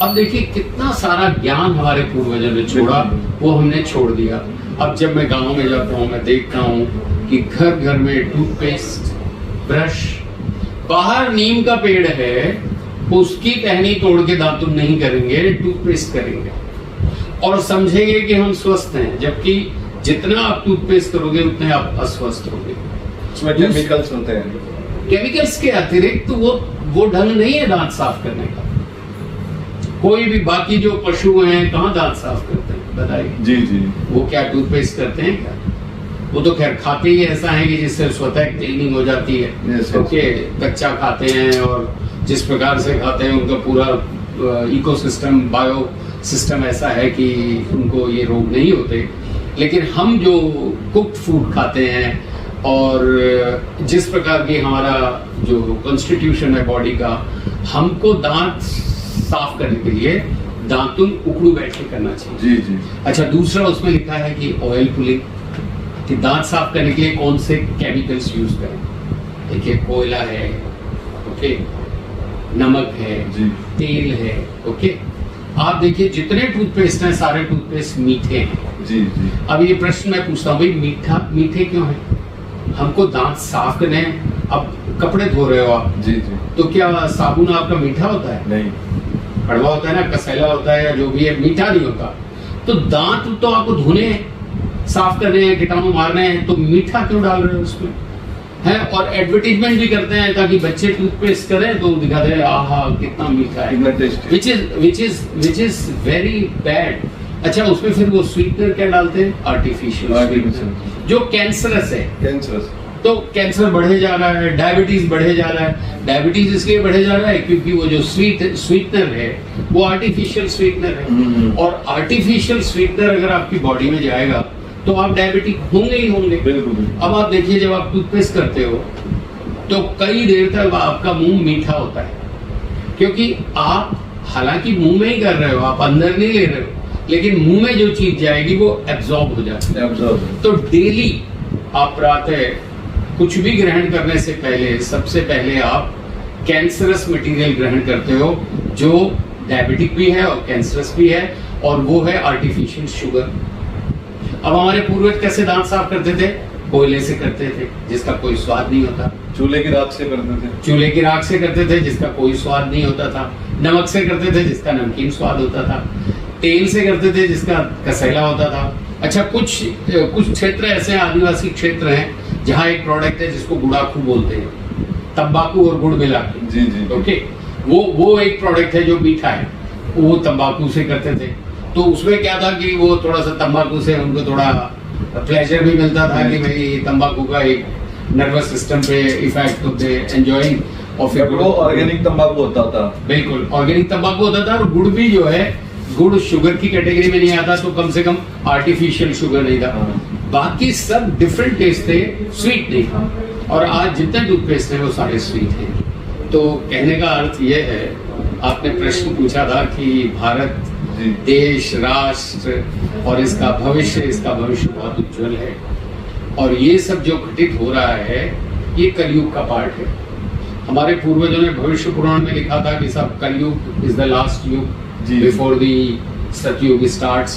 अब देखिए कितना सारा ज्ञान हमारे पूर्वजों ने छोड़ा, वो हमने छोड़ दिया। अब जब मैं गांव में जाता हूँ मैं देखता हूँ कि घर घर में टूथपेस्ट, ब्रश, बाहर नीम का पेड़ है उसकी टहनी तोड़ के दातुन नहीं करेंगे, टूथपेस्ट करेंगे और समझेंगे कि हम स्वस्थ हैं, जबकि जितना आप टूथपेस्ट करोगे उतने आप अस्वस्थ होंगे। उसमें केमिकल्स होते हैं, केमिकल्स के अतिरिक्त वो ढंग नहीं है दांत साफ करने का। कोई भी बाकी जो पशु हैं कहाँ दांत साफ करते हैं बताइए? जी जी, वो क्या टूथपेस्ट करते हैं क्या? वो तो खैर खाते ही ऐसा है कि जिससे स्वतः क्लीनिंग हो जाती है। ओके, कच्चा खाते हैं और जिस प्रकार से खाते हैं उनका पूरा इकोसिस्टम, बायो सिस्टम ऐसा है कि उनको ये रोग नहीं होते। लेकिन हम जो कुक्ड फूड खाते हैं और जिस प्रकार की हमारा जो कॉन्स्टिट्यूशन है बॉडी का, हमको दांत साफ करने के लिए दातुन उखड़ू बैठ के करना चाहिए। जी जी। अच्छा, दूसरा उसमें लिखा है कि ऑयल पुलिंग, कि दांत साफ करने के लिए कौन से केमिकल्स यूज करें। देखिए कोयला है, ओके, नमक है जी, तेल है, ओके। आप देखिए जितने टूथपेस्ट हैं सारे टूथपेस्ट मीठे हैं। जी जी। अब ये प्रश्न मैं पूछता हूँ, भाई मीठे क्यों है? हमको दांत साफ करने हैं। अब कपड़े धो रहे हो आप, जी जी, तो क्या साबुन आपका मीठा होता है? नहीं, कड़वा होता है ना, कसैला होता है या जो भी है, मीठा नहीं होता। तो दांत तो आपको धोने हैं, साफ करने हैं, कीटाणु मारने हैं, तो मीठा क्यों डाल रहे हो उसमें? है, और एडवर्टीजमेंट भी करते हैं ताकि बच्चे टूथपेस्ट करें तो दिखाते हैं आहा कितना मीठा है, विच इज वेरी बैड। अच्छा, उसमें फिर वो स्वीटनर क्या डालते हैं? आर्टिफिशियल स्वीटनर, जो कैंसरस है। कैंसरस, तो कैंसर बढ़े जा रहा है, डायबिटीज बढ़े जा रहा है। डायबिटीज इसलिए बढ़े जा रहा है क्योंकि वो जो स्वीटनर है वो आर्टिफिशियल स्वीटनर है, और आर्टिफिशियल स्वीटनर अगर आपकी बॉडी में जाएगा तो आप डायबिटिक होंगे ही होंगे। अब आप देखिए जब आप टूथपेस्ट करते हो तो कई देर तक आपका मुंह मीठा होता है, क्योंकि आप हालांकि मुंह में ही कर रहे हो, आप अंदर नहीं ले रहे हो, लेकिन मुंह में जो चीज जाएगी वो एब्जॉर्ब हो जाती है। तो डेली आप प्रातः कुछ भी ग्रहण करने से पहले सबसे पहले आप कैंसरस मटेरियल ग्रहण करते हो जो डायबिटिक भी है और कैंसरस भी है, और वो है आर्टिफिशियल शुगर। अब हमारे पूर्वज कैसे दांत साफ करते थे? कोयले से करते थे जिसका कोई स्वाद नहीं होता। चूल्हे की राख से करते थे। चूल्हे की राख से करते थे जिसका कोई स्वाद नहीं होता था। नमक से करते थे जिसका नमकीन स्वाद होता था। तेल से करते थे जिसका कसैला होता था। अच्छा, कुछ क्षेत्र ऐसे आदिवासी क्षेत्र हैं जहाँ एक प्रोडक्ट है जिसको गुड़ाखू बोलते हैं, तंबाकू और गुड़ मिला के। जी जी। ओके, वो एक प्रोडक्ट है जो मीठा है, वो तंबाकू से करते थे। तो उसमें क्या था कि वो थोड़ा सा तंबाकू से उनको थोड़ा प्लेजर भी मिलता था कि भाई तंबाकू का एक नर्वस सिस्टम पे इफेक्ट होते एंजॉइंग, और फिर वो ऑर्गेनिक तंबाकू होता था। बिल्कुल ऑर्गेनिक तंबाकू होता था। और गुड़ भी जो है, गुड़ शुगर की कैटेगरी में नहीं आता, तो कम से कम आर्टिफिशियल शुगर नहीं था। बाकी सब डिफरेंट टेस्ट थे, स्वीट नहीं था। और आज जितने टूथपेस्ट हैं वो सारे स्वीट हैं। तो कहने का अर्थ ये है, आपने प्रश्न पूछा था कि भारत देश, राष्ट्र और इसका भविष्य बहुत उज्जवल है। और ये सब जो घटित हो रहा है ये कलयुग का पार्ट है। हमारे पूर्वजों ने भविष्य पुराण में लिखा था कि सब कलयुग इज द लास्ट युग बिफोर दी सतयुग स्टार्ट्स,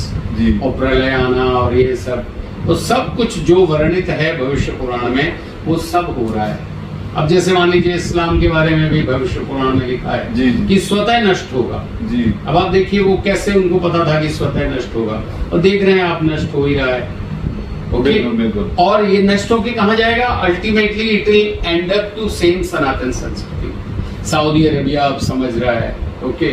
और प्रलय आना और ये सब, तो सब कुछ जो वर्णित है भविष्य पुराण में वो सब हो रहा है। अब जैसे मान लीजिए इस्लाम के बारे में भी भविष्य पुराण में लिखा है कि स्वतः नष्ट होगा। अब आप देखिए वो कैसे उनको पता था कि स्वतः नष्ट होगा, और देख रहे हैं आप नष्ट हो ही रहा है। और ये नष्ट होके कहाँ जाएगा? Ultimately it will end up to same सनातन संस्कृति। सऊदी अरेबिया अब समझ रहा है, ओके,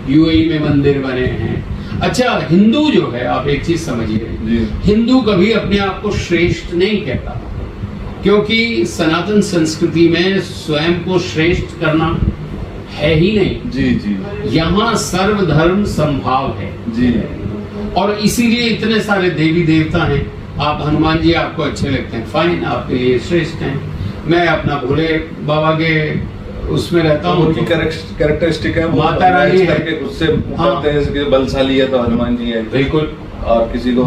यूएई में मंदिर बने हैं। अच्छा, हिंदू जो है, आप एक चीज समझिए, हिंदू कभी अपने आप को श्रेष्ठ नहीं कहता, क्योंकि सनातन संस्कृति में स्वयं को श्रेष्ठ करना है ही नहीं। यहाँ सर्वधर्म संभाव है और इसीलिए इतने सारे देवी देवता हैं। आप हनुमान जी आपको अच्छे लगते हैं, फाइन, आपके लिए श्रेष्ठ हैं। मैं अपना भोले बाबा के उसमें रहता हूँ, उनकी कैरेक्टरिस्टिक है, माता रानी है, खुद से कहते हैं कि बलशाली है तो हनुमान जी है, बिल्कुल। और किसी को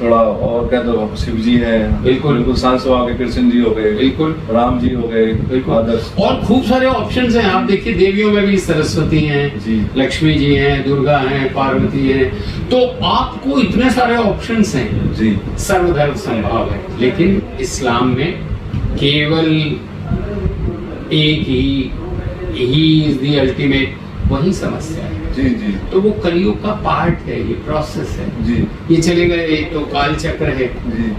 थोड़ा और कह दो शिव जी है, बिल्कुल शांत स्वभाव के कृष्ण जी हो गए, बिल्कुल राम जी हो गए, बिल्कुल आदर्श। और खूब सारे ऑप्शंस हैं। आप देखिए देवियों में भी सरस्वती हैं, लक्ष्मी जी हैं, दुर्गा हैं, पार्वती हैं, तो आपको इतने सारे ऑप्शंस हैं जी। सर्वधर्म संभाव है, लेकिन इस्लाम में केवल एक ही इज द अल्टीमेट, वही समस्या है जी। तो वो कलयुग का पार्ट है, ये प्रोसेस है जी। ये चलेगा, एक तो काल चक्र है,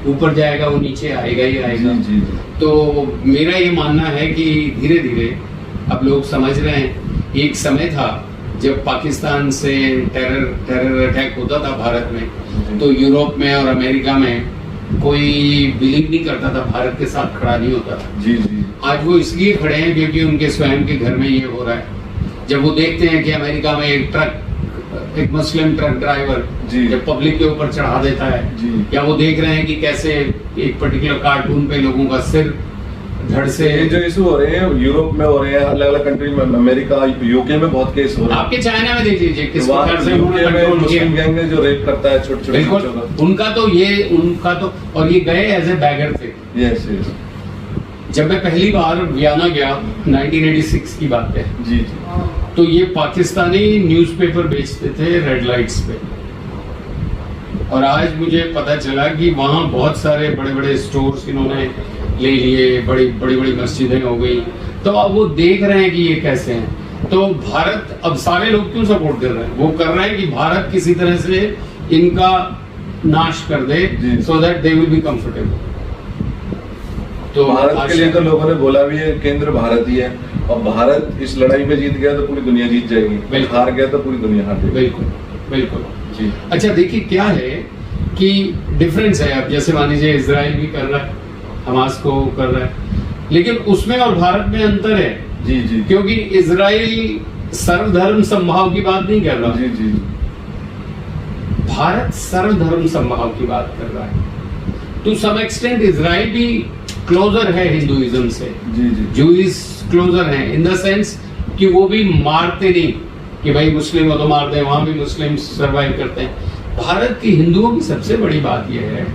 ऊपर जाएगा वो नीचे आएगा ही आएगा जी। तो मेरा ये मानना है कि धीरे धीरे अब लोग समझ रहे हैं। एक समय था जब पाकिस्तान से टेरर अटैक होता था भारत में, तो यूरोप में और अमेरिका में कोई बिलीव नहीं करता था, भारत के साथ खड़ा नहीं होता था जी। आज वो इसलिए खड़े हैं क्योंकि उनके स्वयं के घर में ये हो रहा है। जब वो देखते हैं कि अमेरिका में एक मुस्लिम ट्रक ड्राइवर जब पब्लिक के ऊपर चढ़ा देता है, या वो देख रहे हैं कि कैसे एक पर्टिकुलर कार्टून पे लोगों का सिर धड़ से, जो इशू हो रहे हैं यूरोप में हो रहे हैं, अलग अलग कंट्री में, अमेरिका यूके में बहुत केस हो रहे हैं। आपके चाइना में देख लीजिए किस प्रकार से मुस्लिम गैंग है जो रेप करता है छोटे छोटे बच्चों का। उनका तो और ये गए एज ए बैगर थे। यस। जब मैं पहली बार वियना गया 1986 की बात है जी, तो ये पाकिस्तानी न्यूज़पेपर बेचते थे रेड लाइट्स पे, और आज मुझे पता चला कि वहाँ बहुत सारे बड़े बड़े स्टोर्स इन्होंने ले लिए, बड़ी मस्जिदें हो गई। तो अब वो देख रहे हैं कि ये कैसे हैं। तो भारत, अब सारे लोग क्यों सपोर्ट कर रहे हैं? वो कर रहे हैं कि भारत किसी तरह से इनका नाश कर दे, so that they will be comfortable. तो भारत के लिए तो लोगों ने बोला भी है, केंद्र भारत ही है, और भारत इस लड़ाई में जीत गया तो पूरी दुनिया जीत जाएगी, हार गया तो पूरी दुनिया हार जाएगी। बिल्कुल जी। अच्छा देखिए क्या है कि डिफरेंस है। अब जैसे मान लीजिए इजराइल भी कर रहा है, हमास को कर रहा है, लेकिन उसमें और भारत में अंतर है जी। क्योंकि इजराइल सर्वधर्म संभाव की बात नहीं कर रहा जी। भारत सर्वधर्म संभाव की बात कर रहा है। टू सम एक्सटेंट इजराइल भी क्लोजर है हिंदुइज्म से जी। जूइश क्लोजर है इन द सेंस कि वो भी मारते नहीं कि भाई मुस्लिम हो तो मार दे, वहां भी मुस्लिम सरवाइव करते हैं। भारत की हिंदुओं की सबसे बड़ी बात यह है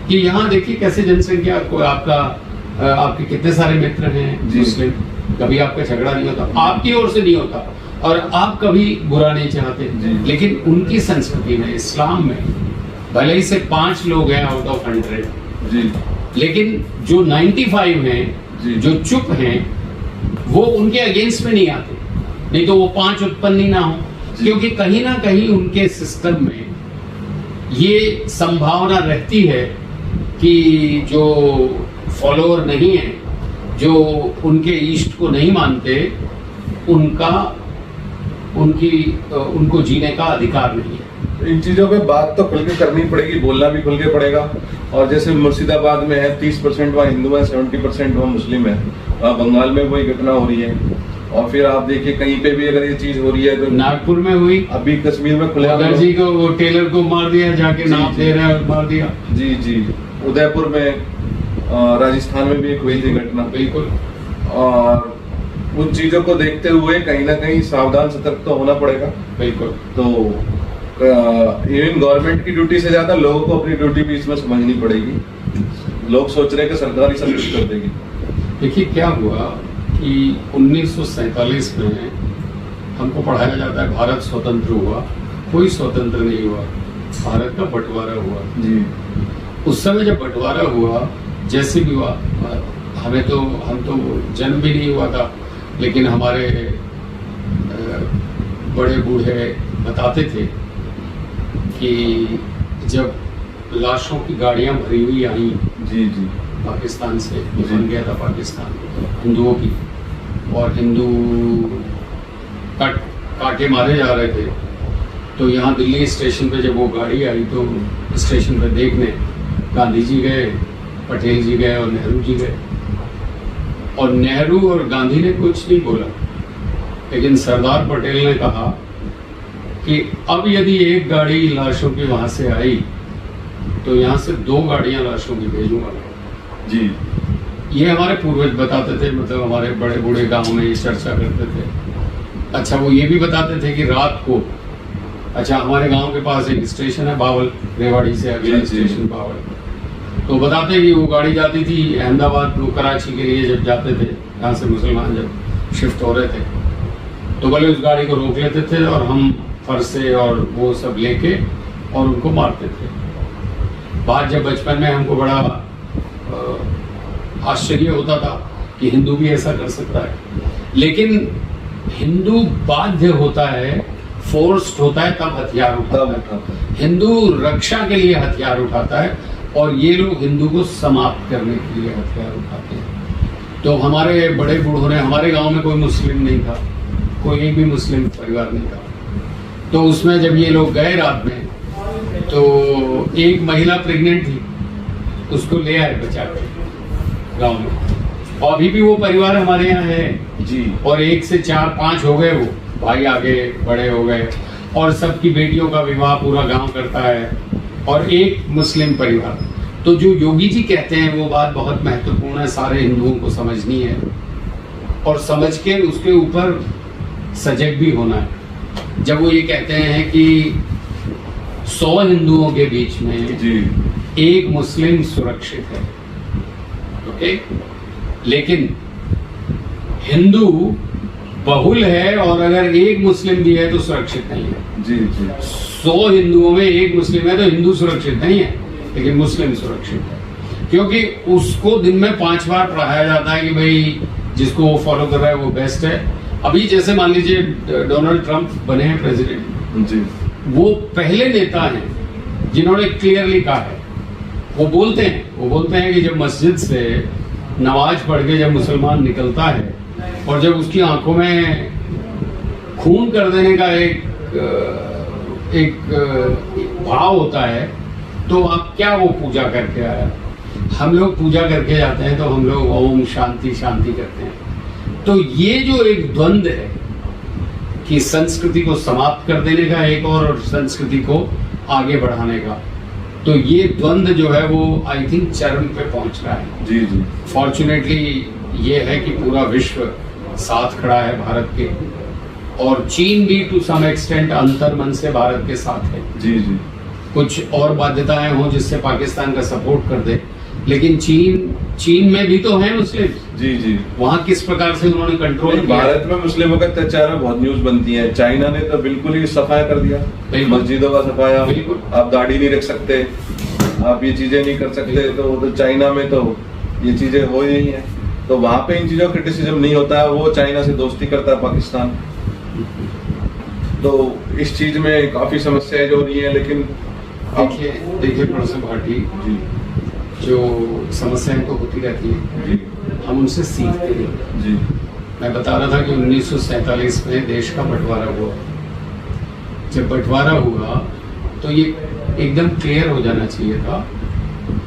कि यहाँ देखिए कैसे जनसंख्या को आपके कितने सारे मित्र हैं मुस्लिम, कभी आपका झगड़ा नहीं होता, आपकी ओर से नहीं होता, और आप कभी बुरा नहीं चाहते। लेकिन उनकी संस्कृति में, इस्लाम में, भले ही से 5 लोग हैं आउट ऑफ 100 जी, लेकिन जो 95 हैं जो चुप हैं वो उनके अगेंस्ट में नहीं आते, नहीं तो वो 5 उत्पन्न ही ना हो, क्योंकि कहीं ना कहीं उनके सिस्टम में ये संभावना रहती है कि जो फॉलोअर नहीं है, जो उनके इष्ट को नहीं मानते, उनको जीने का अधिकार नहीं है। इन चीजों पे बात तो खुल के करनी पड़ेगी, बोलना भी खुल के पड़ेगा। और जैसे मुर्शिदाबाद में है 30% वहाँ हिंदू है, 70% वहाँ मुस्लिम है। वहाँ बंगाल में वही घटना हो रही है। और फिर आप देखिए कहीं पे भी अगर ये चीज हो रही है तो नागपुर में हुई, अभी कश्मीर में खुले उधर जी को वो टेलर को मार दिया, जाके जी, नाप जी। दे रहा है और मार दिया। जी जी, उदयपुर में, राजस्थान में भी एक हुई थी घटना। बिल्कुल। और उन चीजों को देखते हुए कहीं ना कहीं सावधान सतर्क तो होना पड़ेगा। बिल्कुल। तो इवन गवर्नमेंट की ड्यूटी से ज्यादा लोगों को अपनी ड्यूटी भी इसमें समझनी पड़ेगी। लोग सोच रहे हैं कि सरकार ही सब कुछ कर देगी। देखिए क्या हुआ कि 1947 में हमको पढ़ाया जाता है भारत स्वतंत्र हुआ, कोई स्वतंत्र नहीं हुआ, भारत का बंटवारा हुआ। जी। उस समय जब बंटवारा हुआ, जैसे भी हुआ, हम तो जन्म भी नहीं हुआ था, लेकिन हमारे बड़े बूढ़े बताते थे कि जब लाशों की गाड़ियां भरी हुई आई जी जी पाकिस्तान से, बन गया था पाकिस्तान हिंदुओं की, और हिंदू काटे मारे जा रहे थे, तो यहाँ दिल्ली स्टेशन पे जब वो गाड़ी आई तो स्टेशन पे देखने गांधी जी गए, पटेल जी गए और नेहरू जी गए। और नेहरू और गांधी ने कुछ नहीं बोला, लेकिन सरदार पटेल ने कहा कि अब यदि एक गाड़ी लाशों की वहां से आई तो यहाँ से 2 गाड़ियां लाशों की भेजूंगा। जी। ये हमारे पूर्वज बताते थे, मतलब हमारे बड़े बूढ़े गांव में ये चर्चा करते थे। अच्छा, वो ये भी बताते थे कि रात को, अच्छा हमारे गांव के पास एक स्टेशन है बावल, रेवाड़ी से अगला जी, जी। स्टेशन बावल, तो बताते हैं कि वो गाड़ी जाती थी अहमदाबाद, वो कराची के लिए जब जाते थे, यहाँ से मुसलमान जब शिफ्ट हो रहे थे, तो बोले उस गाड़ी को रोक लेते थे और हम फरसे और वो सब लेके और उनको मारते थे। बात जब बचपन में हमको बड़ा आश्चर्य होता था कि हिंदू भी ऐसा कर सकता है, लेकिन हिंदू बाध्य होता है, फोर्स्ड होता है तब हथियार उठाता है। हिंदू रक्षा के लिए हथियार उठाता है, और ये लोग हिंदू को समाप्त करने के लिए हथियार उठाते हैं। तो हमारे बड़े बूढ़ों ने, हमारे गांव में कोई मुस्लिम नहीं था, कोई एक भी मुस्लिम परिवार नहीं था, तो उसमें जब ये लोग गए रात में, तो एक महिला प्रेग्नेंट थी, उसको ले आए बचा के गाँव में, और अभी भी वो परिवार हमारे यहाँ है जी। और 1 से 4-5 हो गए, वो भाई आगे बड़े हो गए, और सबकी बेटियों का विवाह पूरा गांव करता है, और एक मुस्लिम परिवार। तो जो योगी जी कहते हैं वो बात बहुत महत्वपूर्ण है, सारे हिंदुओं को समझनी है, और समझ के उसके ऊपर सजग भी होना है। जब वो ये कहते हैं कि 100 हिंदुओं के बीच में जी। एक मुस्लिम सुरक्षित है, ओके, लेकिन हिंदू बहुल है, और अगर एक मुस्लिम भी है तो सुरक्षित नहीं है। जी जी। 100 हिंदुओं में एक मुस्लिम है तो हिंदू सुरक्षित नहीं है, लेकिन मुस्लिम सुरक्षित है, क्योंकि उसको दिन में 5 बार पढ़ाया जाता है कि भाई जिसको वो फॉलो कर रहा है वो बेस्ट है। अभी जैसे मान लीजिए डोनाल्ड ट्रंप बने हैं प्रेसिडेंट जी। वो पहले नेता हैं जिन्होंने क्लियरली कहा है, वो बोलते हैं कि जब मस्जिद से नमाज पढ़ के जब मुसलमान निकलता है और जब उसकी आंखों में खून कर देने का एक भाव होता है, तो आप क्या वो पूजा करके आया? हम लोग पूजा करके जाते हैं तो हम लोग ओम शांति शांति करते हैं। तो ये जो एक द्वंद्व है कि संस्कृति को समाप्त कर देने का एक और संस्कृति को आगे बढ़ाने का, तो ये द्वंद्व जो है वो आई थिंक चरम पे पहुंच रहा है। जी जी। फॉर्चुनेटली ये है कि पूरा विश्व साथ खड़ा है भारत के, और चीन भी टू सम एक्सटेंट अंतर्मन से भारत के साथ है। जी जी। कुछ और बाध्यताएं हों जिससे पाकिस्तान का सपोर्ट कर दे, लेकिन चीन में भी तो है मुस्लिम। जी जी। वहाँ किस प्रकार से उन्होंने कंट्रोल किया? भारत में मुस्लिमों का अत्याचार में बहुत न्यूज बनती है। चाइना ने तो बिल्कुल ही सफाया कर दिया, मस्जिदों का सफाया। बिल्कुल। आप दाढ़ी नहीं रख सकते, आप ये चीजें नहीं कर सकते, तो चाइना में तो ये चीजें हो ही नहीं है। तो वहां पे इन चीजों का क्रिटिसिज्म नहीं होता है। वो चाइना से दोस्ती करता है पाकिस्तान, तो इस चीज में काफी समस्याएं जो हो रही है। लेकिन देखिए प्रोफेसर भाटी जी, जो समस्याएं तो होती रहती हैं, जी हम उनसे सीखते हैं। जी। मैं बता रहा था कि 1947 में देश का बंटवारा हुआ। जब बंटवारा हुआ तो ये एकदम क्लियर हो जाना चाहिए था।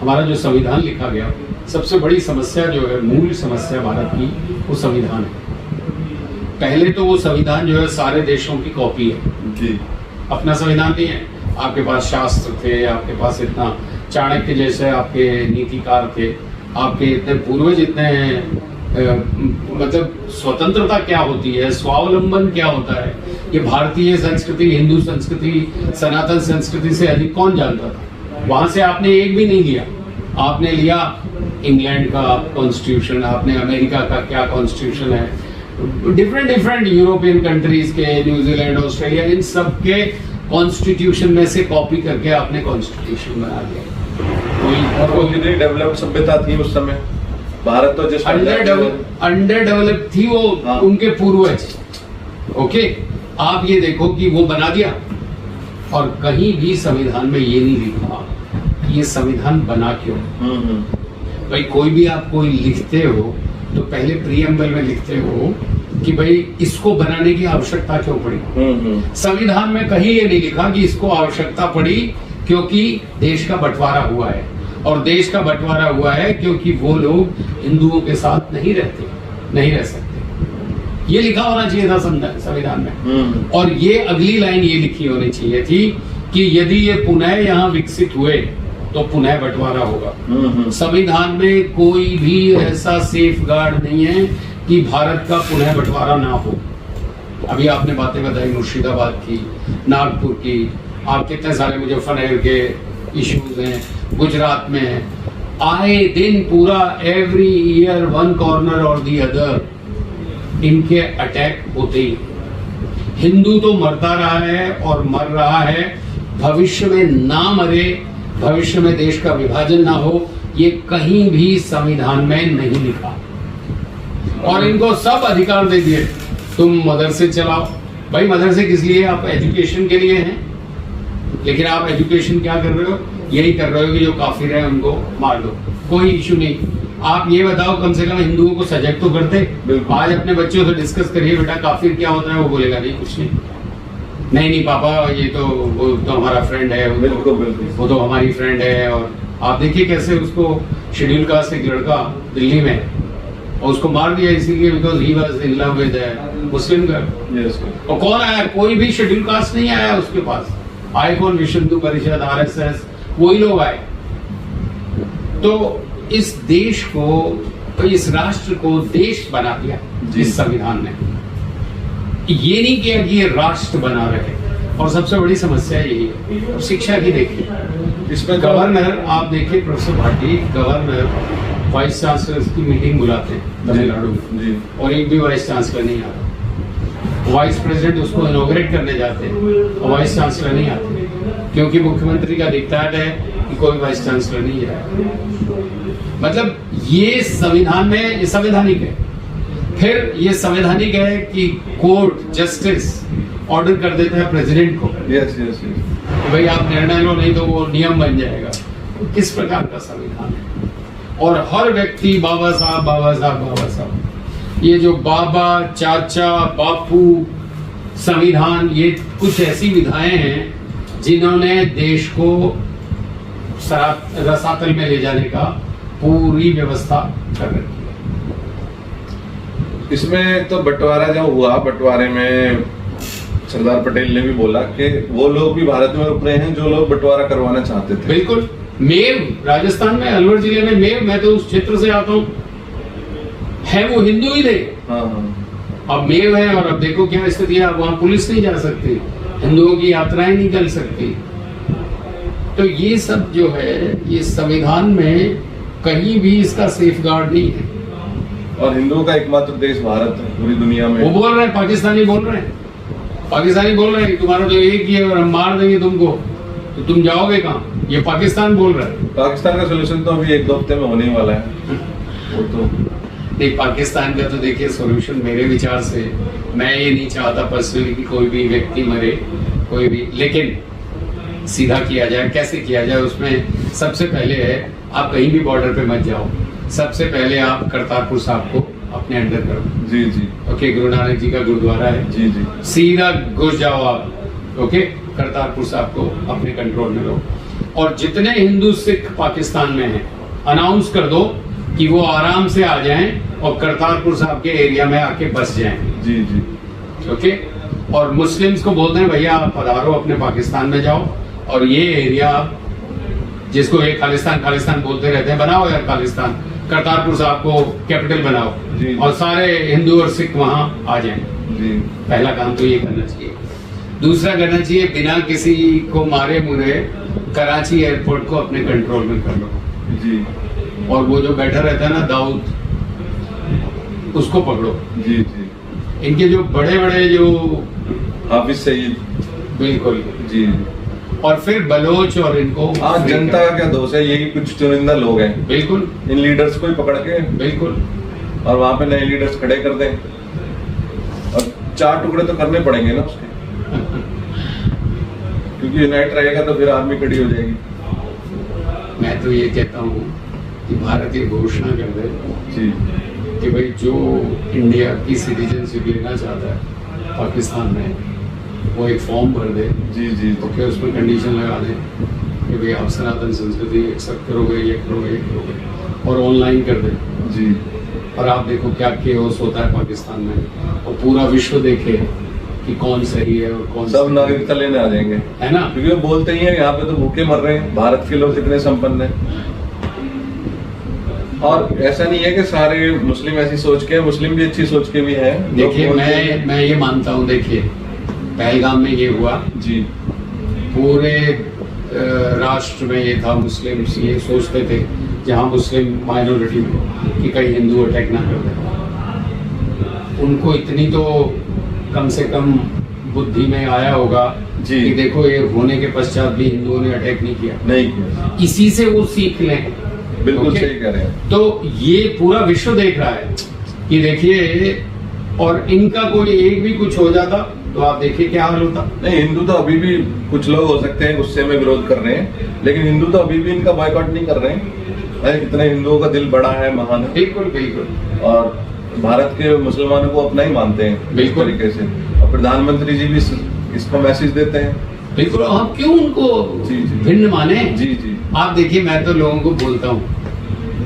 हमारा जो संविधान लिखा गया, सबसे बड़ी समस्या जो है, मूल समस्या भारत की, वो संविधान है। पहले तो वो संविधान जो है सारे देशों की कॉपी है जी। अपना संविधान नहीं है। आपके पास शास्त्र थे, आपके पास इतना चाणक्य जैसे आपके नीतिकार थे, आपके इतने पूर्वज, इतने मतलब स्वतंत्रता क्या होती है, स्वावलंबन क्या होता है, ये भारतीय संस्कृति, हिंदू संस्कृति, सनातन संस्कृति से अधिक कौन जानता था। वहां से आपने एक भी नहीं लिया। आपने लिया इंग्लैंड का कॉन्स्टिट्यूशन, आपने अमेरिका का क्या कॉन्स्टिट्यूशन है, डिफरेंट यूरोपियन कंट्रीज के, न्यूजीलैंड, ऑस्ट्रेलिया, इन सब के कॉन्स्टिट्यूशन में से कॉपी करके आपने कॉन्स्टिट्यूशन बना दिया। और कितनी डेवलप्ड सभ्यता थी उस समय। भारत तो जस्ट अंडर डेवलप थी वो। हाँ। उनके पूर्वज। ओके, आप ये देखो कि वो बना दिया, और कहीं भी संविधान में ये नहीं लिखा कि ये संविधान बना क्यों। भाई कोई भी आप कोई लिखते हो तो पहले प्रीएम्बल में लिखते हो कि भाई इसको बनाने की आवश्यकता क्यों पड़ी। संविधान में कहीं ये नहीं लिखा कि इसको आवश्यकता पड़ी क्योंकि देश का बंटवारा हुआ है, और देश का बंटवारा हुआ है क्योंकि वो लोग हिंदुओं के साथ नहीं रह सकते। ये लिखा होना चाहिए था संविधान में। और ये अगली लाइन ये लिखी होनी चाहिए थी कि यदि ये पुनः यहाँ विकसित हुए तो पुनः बंटवारा होगा। संविधान में कोई भी ऐसा सेफ गार्ड नहीं है कि भारत का पुनः बंटवारा ना हो। अभी आपने बातें बताई मुर्शिदाबाद की, नागपुर की, आप कितने सारे मुजफ्फरनगर के इश्यूज हैं, गुजरात में आए दिन पूरा एवरी ईयर वन कॉर्नर और दी अदर इनके अटैक होते ही। हिंदू तो मरता रहा है और मर रहा है, भविष्य में ना मरे, भविष्य में देश का विभाजन ना हो, ये कहीं भी संविधान में नहीं लिखा। और इनको सब अधिकार दे दिए, तुम मदरसे चलाओ। भाई मदरसे किस लिए? आप एजुकेशन के लिए हैं, लेकिन आप एजुकेशन क्या कर रहे हो? यही कर रहे हो कि जो काफिर है उनको मार दो, कोई इशू नहीं। आप ये बताओ कम से कम हिंदुओं को सजग तो करते। आज अपने बच्चों से डिस्कस करिए, बेटा काफिर क्या होता है, वो बोलेगा नहीं कुछ नहीं पापा ये तो वो तो हमारा फ्रेंड है, वो तो हमारी फ्रेंड है। और आप देखिए कैसे उसको शेड्यूल कास्ट एक लड़का दिल्ली में, और उसको मार दिया इसीलिए because he was in love with Muslim girl. और कौन आया? कोई भी शेड्यूल कास्ट नहीं आया उसके पास। आए कौन? विश्व हिंदू परिषद, आरएसएस, वही लोग आए। तो इस देश को, तो इस राष्ट्र को देश बना दिया इस संविधान ने। ये नहीं किया कि ये राष्ट्र बना रहे। और सबसे बड़ी समस्या यही है। शिक्षा की देखिए, इसमें गवर्नर, आप देखिए professor Bhati, governor vice chancellor की मीटिंग बुलाते हैं तमिलनाडु में, और एक भी वाइस चांसलर नहीं आता। वाइस प्रेसिडेंट उसको इनॉग्रेट करने जाते हैं और वाइस चांसलर नहीं आते, क्योंकि मुख्यमंत्री का डिक्टेट है कि कोई वाइस चांसलर नहीं है। मतलब ये संविधान में, ये संवैधानिक है। फिर ये संवैधानिक है कि कोर्ट, जस्टिस ऑर्डर कर देता है प्रेसिडेंट को, यस भाई आप निर्णय लो, नहीं तो वो नियम बन जाएगा। किस प्रकार का संविधान है? और हर व्यक्ति बाबा साहब बाबा साहब बाबा साहब, ये जो बाबा, चाचा, बापू, संविधान, ये कुछ ऐसी विधाएं हैं जिन्होंने देश को रसातल में ले जाने का पूरी व्यवस्था कर रखी है। इसमें तो बंटवारा जब हुआ, बंटवारे में सरदार पटेल ने भी बोला कि वो लोग भी भारत में रुक रहे हैं जो लोग बंटवारा करवाना चाहते थे। बिल्कुल। मेव, राजस्थान में अलवर जिले में मेव, मैं तो उस क्षेत्र से आता हूँ, है वो हिंदू ही थे। अब मेव है, और अब देखो क्या स्थिति है, अब वहां पुलिस नहीं जा सकती, हिंदुओं की यात्राएं नहीं कर सकती। तो ये सब जो है, ये संविधान में कहीं भी इसका सेफगार्ड नहीं है। और हिंदुओं का एकमात्र देश भारत है पूरी दुनिया में। वो बोल रहे हैं, पाकिस्तानी बोल रहे हैं, पाकिस्तानी बोल रहे हैं तुम्हारा तो एक ही है और हम मार देंगे तुमको, तो तुम जाओगे कहाँ? ये पाकिस्तान बोल रहा है। पाकिस्तान का सोल्यूशन तो अभी 1-2 हफ्ते में होने वाला है। वो तो नहीं, पाकिस्तान का तो देखिए सोल्यूशन मेरे विचार से, मैं ये नहीं चाहता पर्सनली कि कोई भी व्यक्ति मरे, कोई भी, लेकिन सीधा किया जाए। कैसे किया जाए? उसमें सबसे पहले है, आप कहीं भी बॉर्डर पे मत जाओ, सबसे पहले आप करतारपुर साहब को अपने अंडर करो। जी जी। ओके, गुरु नानक जी का गुरुद्वारा है। जी जी। सीधा घुस जाओ आप, ओके, करतारपुर साहब को अपने कंट्रोल में लो। और जितने हिंदू सिख पाकिस्तान में हैं, अनाउंस कर दो कि वो आराम से आ जाएं और करतारपुर साहब के एरिया में आके बस जाएं। जी जी। ओके। और मुस्लिम्स को बोलते हैं भैया आप पधारो अपने पाकिस्तान में जाओ, और ये एरिया जिसको ये खालिस्तान खालिस्तान बोलते रहते हैं, बनाओ यार खालिस्तान, करतारपुर साहब को कैपिटल बनाओ जी। और सारे हिंदू और सिख वहां आ जाएं। जी। पहला काम तो ये करना चाहिए। दूसरा करना चाहिए, बिना किसी को मारे मुरे कराची एयरपोर्ट को अपने कंट्रोल में कर लो। जी। और वो जो बैठा रहता है ना दाऊद, उसको पकड़ो। जी जी। इनके जो बड़े बड़े जो हाफिज सईद। बिल्कुल जी। और फिर बलोच और इनको आज जनता का क्या दोष है, यही कुछ चुनिंदा लोग हैं। बिल्कुल। इन लीडर्स को ही पकड़ के बिल्कुल। और वहां पे नए लीडर्स खड़े कर दें, और 4 टुकड़े तो करने पड़ेंगे ना उसके, क्योंकि यूनाइट रहेगा तो फिर आर्मी खड़ी हो जाएगी। मैं तो ये कहता हूँ कि भारत ये घोषणा कर दे जी कि भाई जो इंडिया की सिटीजनशिप लेना चाहता है पाकिस्तान में, वो एक फॉर्म भर दे। जी जी। तो क्या उसमें कंडीशन लगा दें कि भाई आप सनातन संस्कृति एक्सेप्ट करोगे, ये करोगे, ये करोगे, और ऑनलाइन कर दें। जी। और आप देखो क्या केओस होता है पाकिस्तान में, और पूरा विश्व देखे कि कौन सही है और कौन सब नागरिकता लेने आ जाएंगे, है ना। क्योंकि वो बोलते ही हैं यहाँ पे तो भूखे मर रहे हैं, भारत के लोग कितने संपन्न हैं। और ऐसा नहीं है कि सारे मुस्लिम ऐसी सोच के, मुस्लिम भी अच्छी सोच के भी हैं। देखिए मैं ये मानता हूँ, देखिए पहलगाम में ये हुआ जी। पूरे राष्ट्र में ये था, मुस्लिम ये सोचते थे जहाँ मुस्लिम माइनॉरिटी में कि कहीं हिंदू अटैक ना कर दे। उनको इतनी तो कम से कम बुद्धि में आया होगा जी कि देखो ये होने के पश्चात भी हिंदुओं ने अटैक नहीं किया, नहीं किया। इसी से वो सीख लें। बिल्कुल ओके? सही कह रहे हैं। तो ये पूरा विश्व देख रहा है कि देखिए, और इनका कोई एक भी कुछ हो जाता तो आप देखिए क्या हाल होता। नहीं, हिंदू तो अभी भी कुछ लोग हो सकते हैं गुस्से में विरोध कर रहे हैं, लेकिन हिंदू तो अभी भी इनका बॉयकॉट नहीं कर रहे हैं। अरे कितने हिंदुओं का दिल बड़ा है, महान है। बिल्कुल बिल्कुल। और भारत के मुसलमानों को अपना ही मानते हैं बिल्कुल तरीके से, और प्रधानमंत्री जी भी इसको मैसेज देते हैं। बिल्कुल। आप क्यों उनको जी जी भिन्न माने? जी जी। आप देखिए, मैं तो लोगों को बोलता हूँ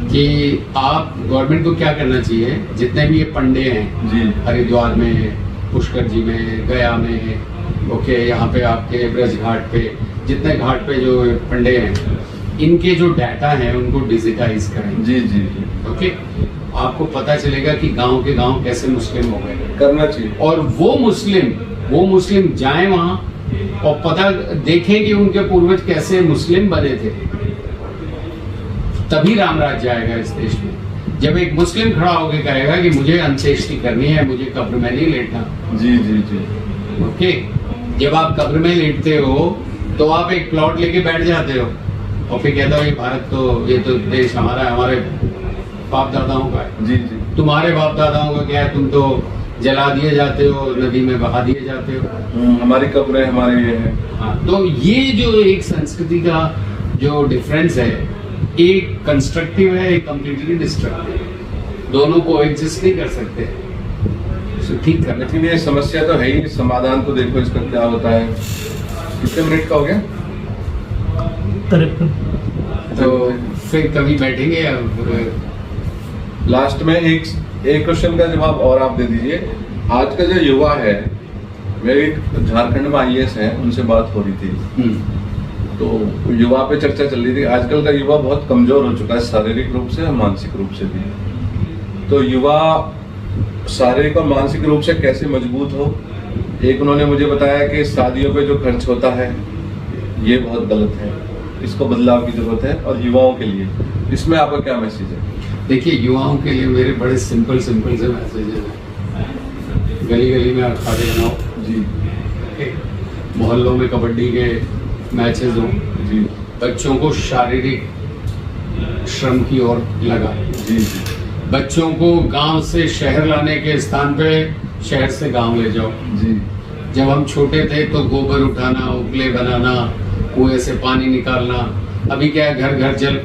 कि आप गवर्नमेंट को क्या करना चाहिए, जितने भी ये पंडे हैं जी हरिद्वार में, पुष्कर जी में, गया में, ओके, यहाँ पे आपके ब्रज घाट पे, जितने घाट पे जो पंडे हैं, इनके जो डाटा हैं उनको डिजिटाइज करें। जी जी जी। ओके, आपको पता चलेगा कि गांव के गांव कैसे मुस्लिम हो गए। करना चाहिए। और वो मुस्लिम जाएं वहां और पता देखें कि उनके पूर्वज कैसे मुस्लिम बने थे, तभी राम राज्य आएगा इस देश में। जब एक मुस्लिम खड़ा होकर कहेगा कि मुझे अंत्येष्टि करनी है, मुझे कब्र में नहीं लेटना। जी जी जी। ओके, जब आप कब्र में लेटते हो तो आप एक प्लॉट लेके बैठ जाते हो और फिर कहते हो ये भारत तो, ये तो देश हमारा है, हमारे बाप दादाओं का है। जी जी। तुम्हारे बाप दादाओं का क्या है, तुम तो जला दिए जाते हो, नदी में बहा दिए जाते हो। हमारी कब्रें हमारे ये है। हाँ, तो ये जो एक संस्कृति का जो डिफरेंस है, एक कंस्ट्रक्टिव है, एक कंप्लीटली डिस्ट्रक्टिव, दोनों को एग्जिस्ट नहीं कर सकते। तो ठीक करना। लेकिन ये समस्या तो है ही, समाधान तो देखो इसका क्या होता है। कितने मिनट का हो गया? 53। तो फिर कभी बैठेंगे और लास्ट में एक क्वेश्चन का जवाब और आप दे दीजिए। आज का जो युवा है, मेरी झारखंड में IAS है, उनसे बात हो रही थी, तो युवा पे चर्चा चल रही थी। आजकल का युवा बहुत कमजोर हो चुका है, शारीरिक रूप से और मानसिक रूप से भी। तो युवा शारीरिक और मानसिक रूप से कैसे मजबूत हो? एक उन्होंने मुझे बताया कि शादियों पे जो खर्च होता है ये बहुत गलत है, इसको बदलाव की जरूरत है। और युवाओं के लिए इसमें आपका क्या मैसेज है? देखिए, युवाओं के लिए मेरे बड़े सिंपल से मैसेज है। गली गली में अखाड़े बनाओ जी। मोहल्लों में कबड्डी के मैचेस हों जी। बच्चों को शारीरिक श्रम की ओर लगा। जी जी। बच्चों को गांव से शहर लाने के स्थान पे शहर से गांव ले जाओ। जी। जब हम छोटे थे तो गोबर उठाना, उपले बनाना, कुएं से पानी निकालना। अभी क्या है, घर घर जल।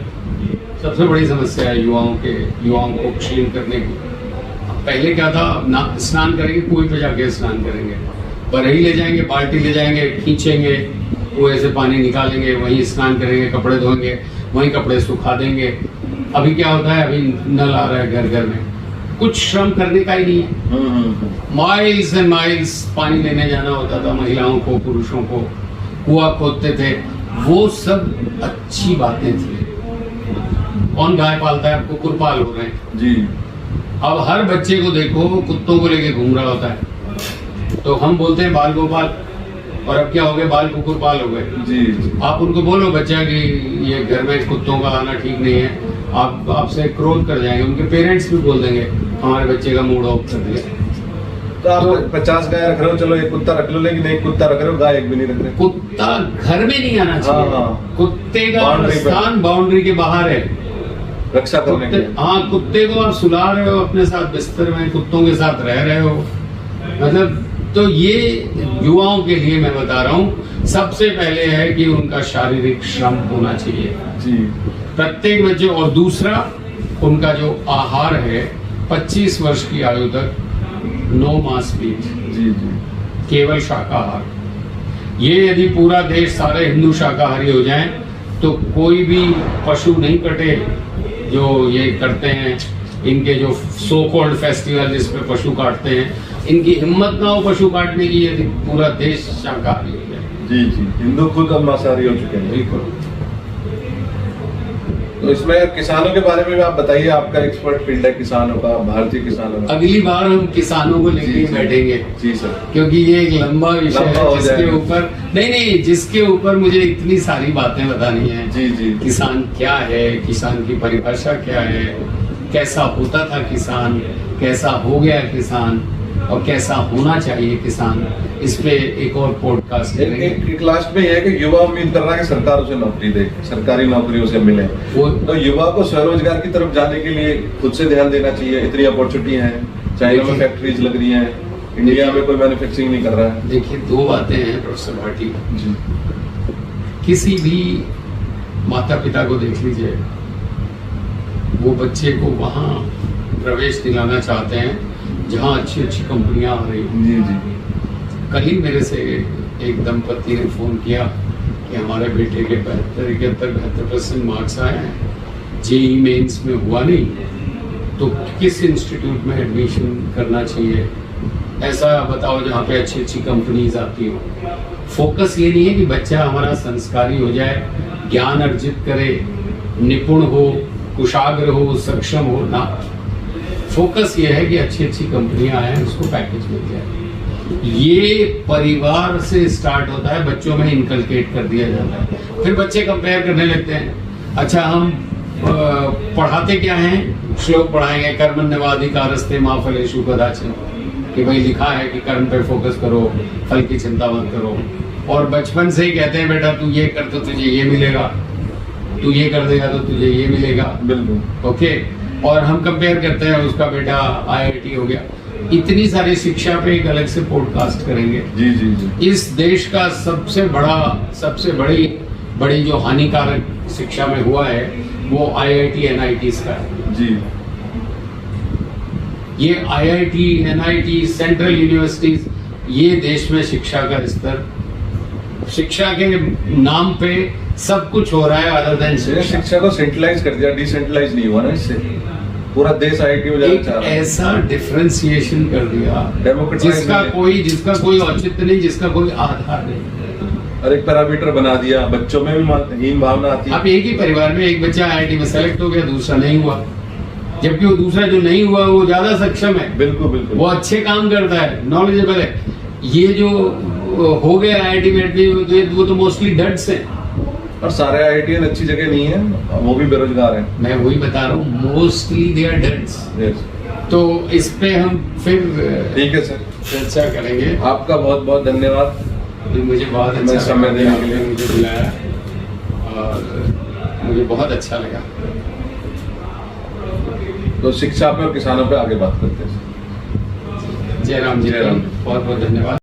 सबसे बड़ी समस्या है युवाओं को क्षीण करने की। पहले क्या था, स्नान करेंगे कुएं पे जाके स्नान करेंगे, बरही ले जाएंगे, बाल्टी ले जाएंगे, खींचेंगे, कुएं से पानी निकालेंगे, वहीं स्नान करेंगे, कपड़े धोएंगे, वहीं कपड़े सुखा देंगे। अभी क्या होता है, अभी नल आ रहा है घर घर में, कुछ श्रम करने का ही नहीं है। माइल्स एंड माइल्स पानी लेने जाना होता था महिलाओं को, पुरुषों को, कुआं खोदते थे, वो सब अच्छी बातें थी। कौन गाय पालता है? अब कुकुर पाल हो रहे हैं जी। अब हर बच्चे को देखो कुत्तों को लेके घूम रहा होता है, तो हम बोलते हैं बाल गोपाल, और अब क्या हो गए? बाल कुकुर पाल हो गए। जी। आप उनको बोलो बच्चा कि ये घर में कुत्तों का आना ठीक नहीं है, आप आपसे क्रोध कर जाएंगे, उनके पेरेंट्स भी बोल देंगे हमारे बच्चे का मूड ऑफ कर दिया। तो आप 50 गाय रख रहे हो, चलो एक कुत्ता रख लो, लेकिन एक कुत्ता रख रहे हो, गाय एक भी नहीं रख रहे। कुत्ता घर में नहीं आना चाहिए। हाँ। कुत्ते का बाउंड्री पे। स्थान बाउंड्री के बाहर है। रक्षा करने के लिए। हाँ, कुत्ते को आप सुला रहे हो अपने साथ बिस्तर में, कुत्तों के साथ रह रहे हो, मतलब तो ये युवाओं के लिए मैं बता रहा हूँ, सबसे पहले है कि उनका शारीरिक श्रम होना चाहिए जी। प्रत्येक बच्चे, और दूसरा उनका जो आहार है 25 वर्ष की आयु तक नो मांस मीट, जी जी। केवल शाकाहार। ये यदि पूरा देश सारे हिंदू शाकाहारी हो जाएं तो कोई भी पशु नहीं कटे, जो ये करते हैं इनके जो सो कॉल्ड फेस्टिवल जिसमें पशु काटते हैं, इनकी हिम्मत ना हो पशु काटने की, यदि पूरा देश शाकाहारी हो जाए। जी जी। हिंदू खुद अब मांसाहारी हो चुके हैं। बिल्कुल। तो इसमें किसानों के बारे में भी आप बताइए, आपका एक्सपर्ट फील्ड है किसानों का, भारतीय किसानों का। अगली बार हम किसानों को जी, लेके जी। बैठेंगे, जी सर। क्योंकि ये एक लंबा विषय लंबा है हो जिसके जाएगा। ऊपर नहीं जिसके ऊपर मुझे इतनी सारी बातें बतानी है। जी जी। किसान क्या है, किसान की परिभाषा क्या है, कैसा होता था किसान, कैसा हो गया किसान, और कैसा होना चाहिए किसान, इस पे एक और पॉडकास्ट करेंगे। एक लास्ट में यह है कि युवा उम्मीद कर रहा है कि सरकार उसे नौकरी दे, सरकारी नौकरी उसे मिले। वो तो युवा को स्वरोजगार की तरफ जाने के लिए खुद से ध्यान देना चाहिए। इतनी अपॉर्चुनिटियां हैं, चाइना में फैक्ट्रीज लग रही हैं, इंडिया में कोई मैन्युफैक्चरिंग नहीं कर रहा है। देखिए, दो बातें हैं प्रोफेसर भाटी। जी। किसी भी माता पिता को देख लीजिए, वो बच्चे को वहाँ प्रवेश दिलाना चाहते हैं जहाँ अच्छी अच्छी कंपनियां आ रही हैं। जी जी। कल ही मेरे से एक दंपति ने फोन किया कि हमारे बेटे के 72-73% मार्क्स आए हैं, जेईई मेंस में हुआ नहीं, तो किस इंस्टीट्यूट में एडमिशन करना चाहिए, ऐसा बताओ जहाँ पे अच्छी अच्छी कंपनीज आती हो। फोकस ये नहीं है कि बच्चा हमारा संस्कारी हो जाए, ज्ञान अर्जित करे, निपुण हो, कुशाग्र हो, सक्षम हो ना। फोकस ये है कि अच्छी अच्छी कंपनियां आए, उसको पैकेज मिल जाए। ये परिवार से स्टार्ट होता है, बच्चों में इनकलकेट कर दिया जाता है। फिर बच्चे कंपेयर करने लगते हैं। अच्छा, हम पढ़ाते क्या हैं? श्लोक पढ़ाएंगे, कर्मण्येवाधिकारस्ते मा फलेषु कदाचन, कि भाई लिखा है कि कर्म पे फोकस करो, फल की चिंता मत करो। और बचपन से ही कहते हैं बेटा तू ये कर तो तुझे ये मिलेगा, तू ये कर देगा तो तुझे ये मिलेगा। बिल्कुल। ओके। और हम कंपेयर करते हैं, उसका बेटा IIT हो गया। इतनी सारी शिक्षा पे एक अलग से पॉडकास्ट करेंगे। जी जी जी। इस देश का सबसे बड़ी जो हानिकारक शिक्षा में हुआ है वो IIT NITs का है। जी। ये IIT NIT सेंट्रल यूनिवर्सिटीज, ये देश में शिक्षा का स्तर, शिक्षा के नाम पे सब कुछ हो रहा है अदर देन शिक्षा को सेंट्रलाइज कर दिया, डिसेंट्रलाइज नहीं हुआ ना इससे। पूरा देश IIT में जाना एक चाह रहा है। ऐसा डिफरेंशिएशन कर दिया Democratize जिसका कोई औचित्य नहीं, जिसका कोई आधार नहीं। और एक पैरामीटर बना दिया, बच्चों में भी हीन भावना आती है। अब एक ही परिवार में एक बच्चा IIT में सेलेक्ट हो गया, दूसरा नहीं हुआ, जबकि वो दूसरा जो नहीं हुआ वो ज्यादा सक्षम है, बिल्कुल बिल्कुल, वो अच्छे काम करता है, नॉलेजेबल है। ये जो हो गया IIT में, वो तो मोस्टली डट्स हैं। और सारे IITian अच्छी जगह नहीं है, वो भी बेरोजगार हैं। मैं वही बता रहा हूँ, mostly they are dots. Yes. तो इस पे हम फिर ठीक है सर, चर्चा करेंगे। आपका बहुत बहुत धन्यवाद। मुझे बहुत मैं अच्छा समय लगा देने कि के लिए। आपने मुझे बुलाया और मुझे बहुत अच्छा लगा। तो शिक्षा पे और किसानों पे आगे बात करते हैं। जय राम जी, जय राम। बहुत बहुत धन्यवाद।